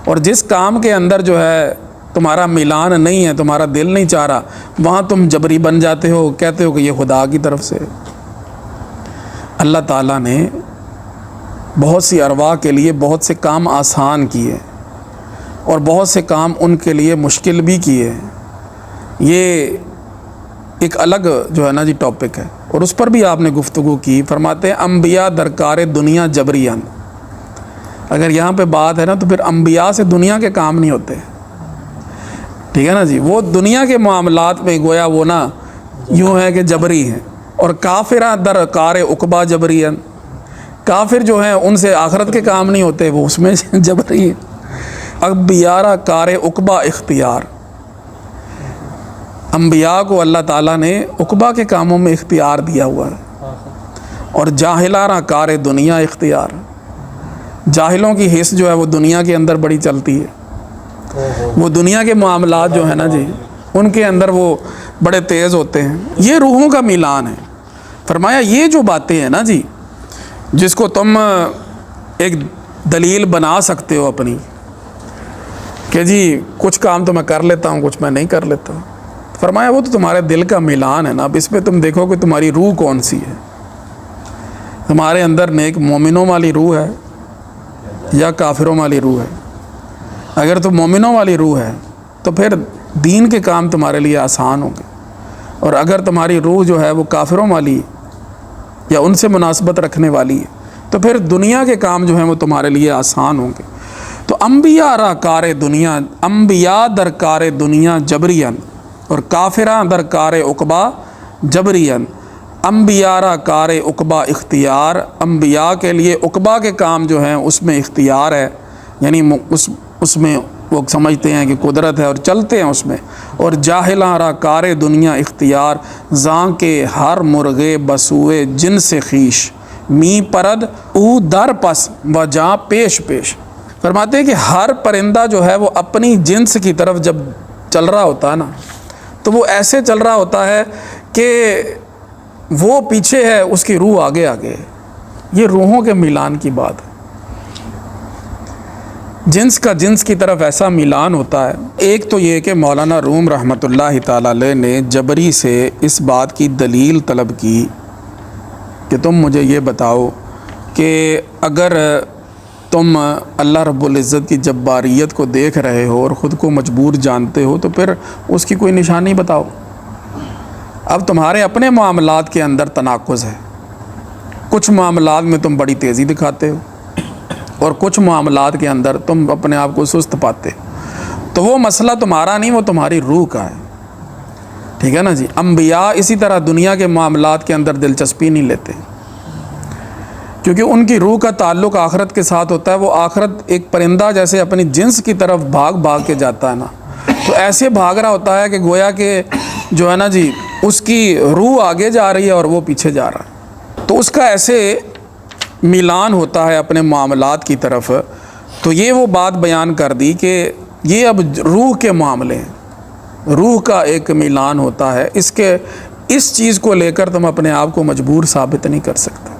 اور جس کام کے اندر جو ہے تمہارا میلان نہیں ہے، تمہارا دل نہیں چاہ رہا، وہاں تم جبری بن جاتے ہو، کہتے ہو کہ یہ خدا کی طرف سے. اللہ تعالیٰ نے بہت سی ارواح کے لیے بہت سے کام آسان کیے اور بہت سے کام ان کے لیے مشکل بھی کیے. یہ ایک الگ جو ہے نا جی ٹاپک ہے، اور اس پر بھی آپ نے گفتگو کی. فرماتے ہیں انبیاء درکار دنیا جبریان. اگر یہاں پہ بات ہے نا تو پھر انبیاء سے دنیا کے کام نہیں ہوتے، ٹھیک ہے نا جی. وہ دنیا کے معاملات میں گویا وہ نا یوں ہے کہ جبری ہیں. اور کافرہ در کار عقبہ جبریان، کافر جو ہیں ان سے آخرت کے کام نہیں ہوتے، وہ اس میں جبری ہیں. انبیاء کار عقبہ اختیار، انبیاء کو اللہ تعالیٰ نے عقبہ کے کاموں میں اختیار دیا ہوا ہے. اور جاہلانہ کار دنیا اختیار، جاہلوں کی حص جو ہے وہ دنیا کے اندر بڑی چلتی ہے، وہ دنیا کے معاملات جو ہیں نا جی ان کے اندر وہ بڑے تیز ہوتے ہیں. یہ روحوں کا میلان ہے. فرمایا یہ جو باتیں ہیں نا جی جس کو تم ایک دلیل بنا سکتے ہو اپنی کہ جی کچھ کام تو میں کر لیتا ہوں، کچھ میں نہیں کر لیتا، فرمایا وہ تو تمہارے دل کا میلان ہے نا. اب اس پہ تم دیکھو کہ تمہاری روح کون سی ہے، تمہارے اندر نیک مومنوں والی روح ہے یا کافروں والی روح ہے. اگر تو مومنوں والی روح ہے تو پھر دین کے کام تمہارے لیے آسان ہوں گے، اور اگر تمہاری روح جو ہے وہ کافروں والی یا ان سے مناسبت رکھنے والی ہے تو پھر دنیا کے کام جو ہیں وہ تمہارے لیے آسان ہوں گے. تو انبیاء را کار دنیا، انبیاء در کار دنیا جبریان، اور کافراں در کار عقبہ جبریان. انبیاء را کار عقبہ اختیار، انبیاء کے لیے عقبہ کے کام جو ہیں اس میں اختیار ہے، یعنی اس میں وہ سمجھتے ہیں کہ قدرت ہے اور چلتے ہیں اس میں. اور جاہلاں را کار دنیا اختیار، زاں کے ہر مرغے بسوئے جن سے خیش، می پرد او در پس و جاں پیش پیش. فرماتے ہیں کہ ہر پرندہ جو ہے وہ اپنی جنس کی طرف جب چل رہا ہوتا ہے نا تو وہ ایسے چل رہا ہوتا ہے کہ وہ پیچھے ہے، اس کی روح آگے آگے. یہ روحوں کے میلان کی بات ہے. جنس کا جنس کی طرف ایسا میلان ہوتا ہے. ایک تو یہ کہ مولانا روم رحمۃ اللہ تعالی علیہ نے جبری سے اس بات کی دلیل طلب کی کہ تم مجھے یہ بتاؤ کہ اگر تم اللہ رب العزت کی جباریت کو دیکھ رہے ہو اور خود کو مجبور جانتے ہو تو پھر اس کی کوئی نشانی بتاؤ. اب تمہارے اپنے معاملات کے اندر تناقض ہے، کچھ معاملات میں تم بڑی تیزی دکھاتے ہو اور کچھ معاملات کے اندر تم اپنے آپ کو سست پاتے ہو، تو وہ مسئلہ تمہارا نہیں، وہ تمہاری روح کا ہے، ٹھیک ہے نا جی۔ انبیاء اسی طرح دنیا کے معاملات کے اندر دلچسپی نہیں لیتے، کیونکہ ان کی روح کا تعلق آخرت کے ساتھ ہوتا ہے۔ وہ آخرت ایک پرندہ جیسے اپنی جنس کی طرف بھاگ بھاگ کے جاتا ہے نا، تو ایسے بھاگ رہا ہوتا ہے کہ گویا کہ جو ہے نا جی اس کی روح آگے جا رہی ہے اور وہ پیچھے جا رہا ہے، تو اس کا ایسے میلان ہوتا ہے اپنے معاملات کی طرف۔ تو یہ وہ بات بیان کر دی کہ یہ اب روح کے معاملے ہیں، روح کا ایک میلان ہوتا ہے، اس چیز کو لے کر تم اپنے آپ کو مجبور ثابت نہیں کر سکتے۔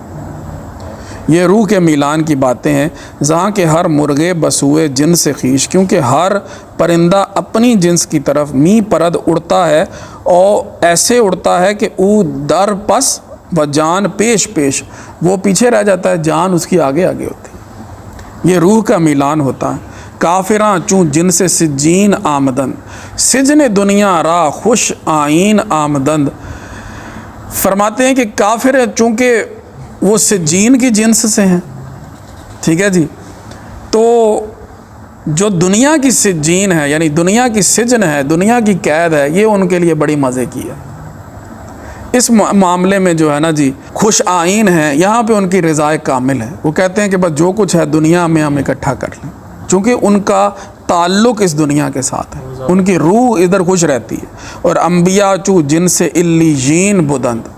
یہ روح کے میلان کی باتیں ہیں، جہاں کہ ہر مرغے بسوئے جن سے خیش، کیونکہ ہر پرندہ اپنی جنس کی طرف می پرد اڑتا ہے، اور ایسے اڑتا ہے کہ او در پس و جان پیش پیش، وہ پیچھے رہ جاتا ہے، جان اس کی آگے آگے ہوتی ہے۔ یہ روح کا میلان ہوتا ہے۔ کافراں چوں جن سے سجین آمدن، سجن دنیا را خوش آئین آمدند۔ فرماتے ہیں کہ کافر چونکہ وہ سجین کی جنس سے ہیں، ٹھیک ہے جی، تو جو دنیا کی سجین ہے، یعنی دنیا کی سجن ہے، دنیا کی قید ہے، یہ ان کے لیے بڑی مزے کی ہے۔ اس معاملے میں جو ہے نا جی خوش آئین ہے، یہاں پہ ان کی رضائے کامل ہے۔ وہ کہتے ہیں کہ بس جو کچھ ہے دنیا میں ہم اکٹھا کر لیں، چونکہ ان کا تعلق اس دنیا کے ساتھ ہے، ان کی روح ادھر خوش رہتی ہے۔ اور انبیاء چوں جن سے علیین بدند،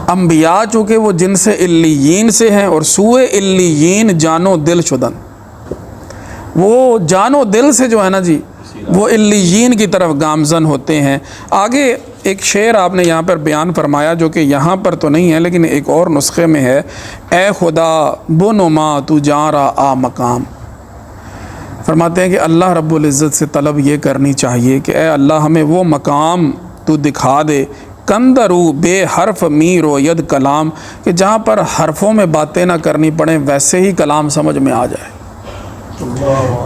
انبیاء چونکہ وہ جن سے علیین سے ہیں، اور سوئے علیین جانو دل شدن، وہ جانو دل سے جو ہے نا جی وہ علیین کی طرف گامزن ہوتے ہیں۔ آگے ایک شعر آپ نے یہاں پر بیان فرمایا جو کہ یہاں پر تو نہیں ہے لیکن ایک اور نسخے میں ہے، اے خدا بنما تو جاں را آ مقام۔ فرماتے ہیں کہ اللہ رب العزت سے طلب یہ کرنی چاہیے کہ اے اللہ ہمیں وہ مقام تو دکھا دے، کندرو بے حرف می روید کلام، کہ جہاں پر حرفوں میں باتیں نہ کرنی پڑیں، ویسے ہی کلام سمجھ میں آ جائے۔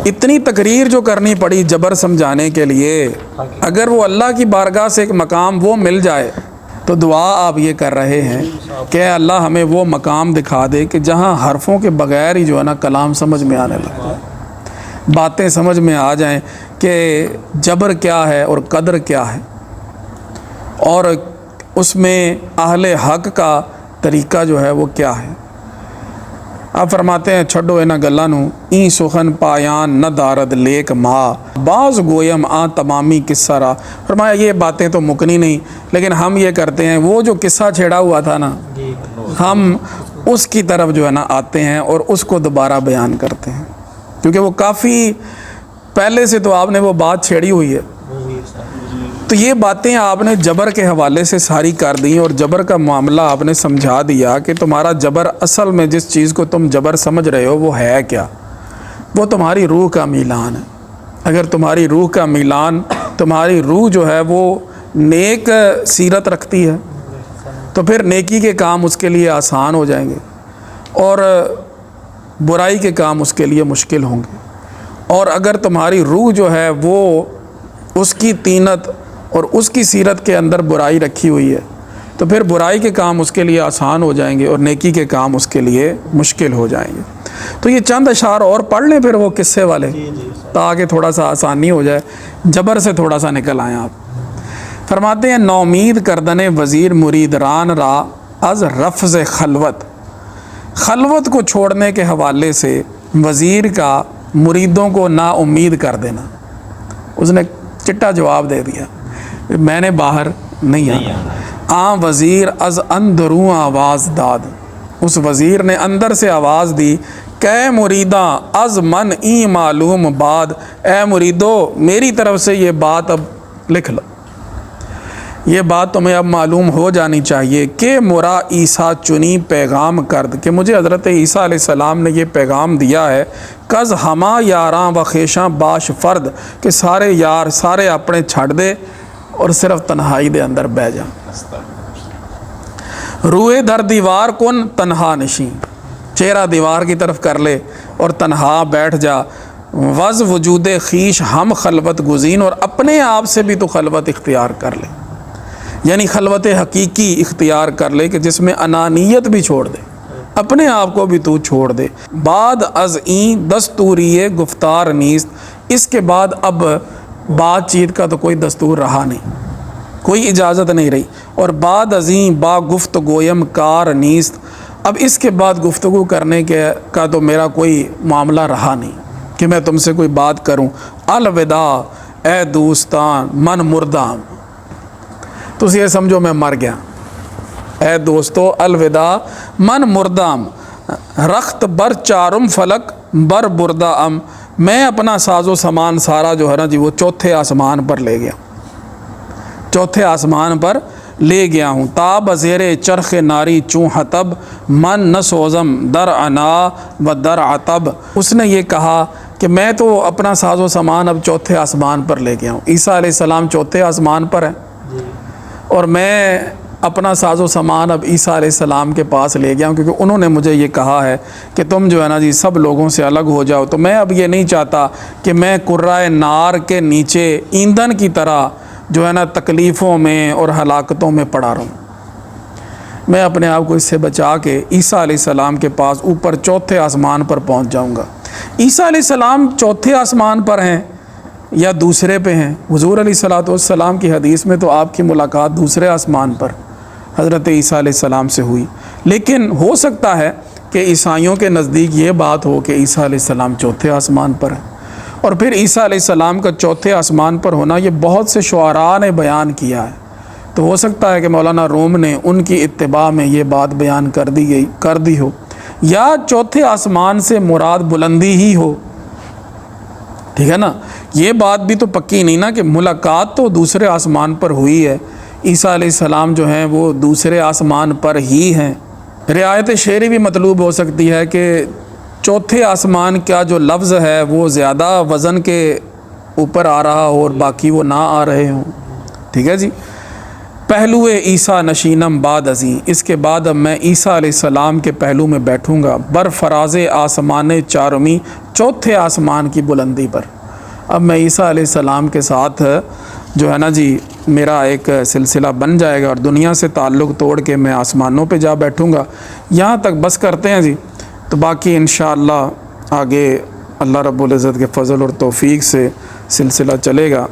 اتنی تقریر جو کرنی پڑی جبر سمجھانے کے لیے، اگر وہ اللہ کی بارگاہ سے ایک مقام وہ مل جائے تو دعا آپ یہ کر رہے ہیں کہ اے اللہ ہمیں وہ مقام دکھا دے کہ جہاں حرفوں کے بغیر ہی جو ہے نا کلام سمجھ میں آنے لگتا ہے، باتیں سمجھ میں آ جائیں کہ جبر کیا ہے اور قدر کیا ہے، اور اس میں اہل حق کا طریقہ جو ہے وہ کیا ہے۔ آپ فرماتے ہیں چھڈو انہاں گلاں نوں، این سخن پایان نہ دارد لیک ماں، بعض گویم آ تمامی قصہ را۔ فرمایا یہ باتیں تو مکنی نہیں، لیکن ہم یہ کرتے ہیں وہ جو قصہ چھیڑا ہوا تھا نا، ہم اس کی طرف جو ہے نا آتے ہیں اور اس کو دوبارہ بیان کرتے ہیں، کیونکہ وہ کافی پہلے سے تو آپ نے وہ بات چھیڑی ہوئی ہے۔ تو یہ باتیں آپ نے جبر کے حوالے سے ساری کر دیں، اور جبر کا معاملہ آپ نے سمجھا دیا کہ تمہارا جبر اصل میں جس چیز کو تم جبر سمجھ رہے ہو وہ ہے کیا، وہ تمہاری روح کا میلان ہے۔ اگر تمہاری روح کا میلان، تمہاری روح جو ہے وہ نیک سیرت رکھتی ہے تو پھر نیکی کے کام اس کے لیے آسان ہو جائیں گے، اور برائی کے کام اس کے لیے مشکل ہوں گے۔ اور اگر تمہاری روح جو ہے وہ اس کی طینت اور اس کی سیرت کے اندر برائی رکھی ہوئی ہے تو پھر برائی کے کام اس کے لیے آسان ہو جائیں گے اور نیکی کے کام اس کے لیے مشکل ہو جائیں گے۔ تو یہ چند اشعار اور پڑھ لیں پھر وہ قصے والے، تاکہ تھوڑا سا آسانی ہو جائے، جبر سے تھوڑا سا نکل آئیں آپ۔ فرماتے ہیں نومید کردن وزیر مرید ران را از رفض خلوت، خلوت کو چھوڑنے کے حوالے سے وزیر کا مریدوں کو نا امید کر دینا۔ اس نے چٹا جواب دے دیا، میں نے باہر نہیں آنا۔ وزیر از اندروں آواز داد، اس وزیر نے اندر سے آواز دی، کہ مریداں از من ای معلوم باد، اے مریدو میری طرف سے یہ بات اب لکھ لو، یہ بات تمہیں اب معلوم ہو جانی چاہیے کہ مرا عیسیٰ چنی پیغام کرد، کہ مجھے حضرت عیسیٰ علیہ السلام نے یہ پیغام دیا ہے، کز ہما یاراں و خیشاں باش فرد، کہ سارے یار سارے اپنے چھڑ دے اور صرف تنہائی دے اندر بہ جا، روئے در دیوار کن تنہا نشین، چہرہ دیوار کی طرف کر لے اور تنہا بیٹھ جا، وز وجود خیش ہم خلوت گزین، اور اپنے آپ سے بھی تو خلوت اختیار کر لے۔ یعنی خلوت حقیقی اختیار کر لے کہ جس میں انانیت بھی چھوڑ دے، اپنے آپ کو بھی تو چھوڑ دے۔ بعد از این دستوری گفتار نیست، اس کے بعد اب بات چیت کا تو کوئی دستور رہا نہیں، کوئی اجازت نہیں رہی۔ اور بعد ازیں با گفتگویم کار نیست، اب اس کے بعد گفتگو کرنے کا تو میرا کوئی معاملہ رہا نہیں کہ میں تم سے کوئی بات کروں۔ الوداع اے دوستان من مردام، تو یہ سمجھو میں مر گیا۔ اے دوستو الوداع من مردام، رخت بر چارم فلک بر بردہ ام، میں اپنا ساز و سامان سارا جو ہے نا جی وہ چوتھے آسمان پر لے گیا، چوتھے آسمان پر لے گیا ہوں۔ تاب زیر چرخ ناری چوں حطب من نہ سوزم در انا و در عطب، اس نے یہ کہا کہ میں تو اپنا ساز و سامان اب چوتھے آسمان پر لے گیا ہوں۔ عیسیٰ علیہ السلام چوتھے آسمان پر ہے اور میں اپنا ساز و سامان اب عیسیٰ علیہ السلام کے پاس لے گیا ہوں، کیونکہ انہوں نے مجھے یہ کہا ہے کہ تم جو ہے نا جی سب لوگوں سے الگ ہو جاؤ، تو میں اب یہ نہیں چاہتا کہ میں قرۂ نار کے نیچے ایندھن کی طرح جو ہے نا تکلیفوں میں اور ہلاکتوں میں پڑا رہوں۔ میں اپنے آپ کو اس سے بچا کے عیسیٰ علیہ السلام کے پاس اوپر چوتھے آسمان پر پہنچ جاؤں گا۔ عیسیٰ علیہ السلام چوتھے آسمان پر ہیں یا دوسرے پہ ہیں؟ حضور علیہ السلام کی حدیث میں تو آپ کی ملاقات دوسرے آسمان پر حضرت عیسیٰ علیہ السلام سے ہوئی، لیکن ہو سکتا ہے کہ عیسائیوں کے نزدیک یہ بات ہو کہ عیسیٰ علیہ السلام چوتھے آسمان پر ہے۔ اور پھر عیسیٰ علیہ السلام کا چوتھے آسمان پر ہونا یہ بہت سے شعراء نے بیان کیا ہے، تو ہو سکتا ہے کہ مولانا روم نے ان کی اتباع میں یہ بات بیان کر دی ہو، یا چوتھے آسمان سے مراد بلندی ہی ہو، ٹھیک ہے نا۔ یہ بات بھی تو پکی نہیں نا کہ ملاقات تو دوسرے آسمان پر ہوئی ہے، عیسیٰ علیہ السلام جو ہیں وہ دوسرے آسمان پر ہی ہیں۔ رعایت شعری بھی مطلوب ہو سکتی ہے کہ چوتھے آسمان کا جو لفظ ہے وہ زیادہ وزن کے اوپر آ رہا ہو اور باقی وہ نہ آ رہے ہوں، ٹھیک ہے جی۔ پہلو عیسیٰ نشینم بعد ازیں، اس کے بعد اب میں عیسیٰ علیہ السلام کے پہلو میں بیٹھوں گا، بر فراز آسمان چارمی، چوتھے آسمان کی بلندی پر۔ اب میں عیسیٰ علیہ السلام کے ساتھ جو ہے نا جی میرا ایک سلسلہ بن جائے گا اور دنیا سے تعلق توڑ کے میں آسمانوں پہ جا بیٹھوں گا۔ یہاں تک بس کرتے ہیں جی، تو باقی انشاءاللہ آگے اللہ رب العزت کے فضل اور توفیق سے سلسلہ چلے گا۔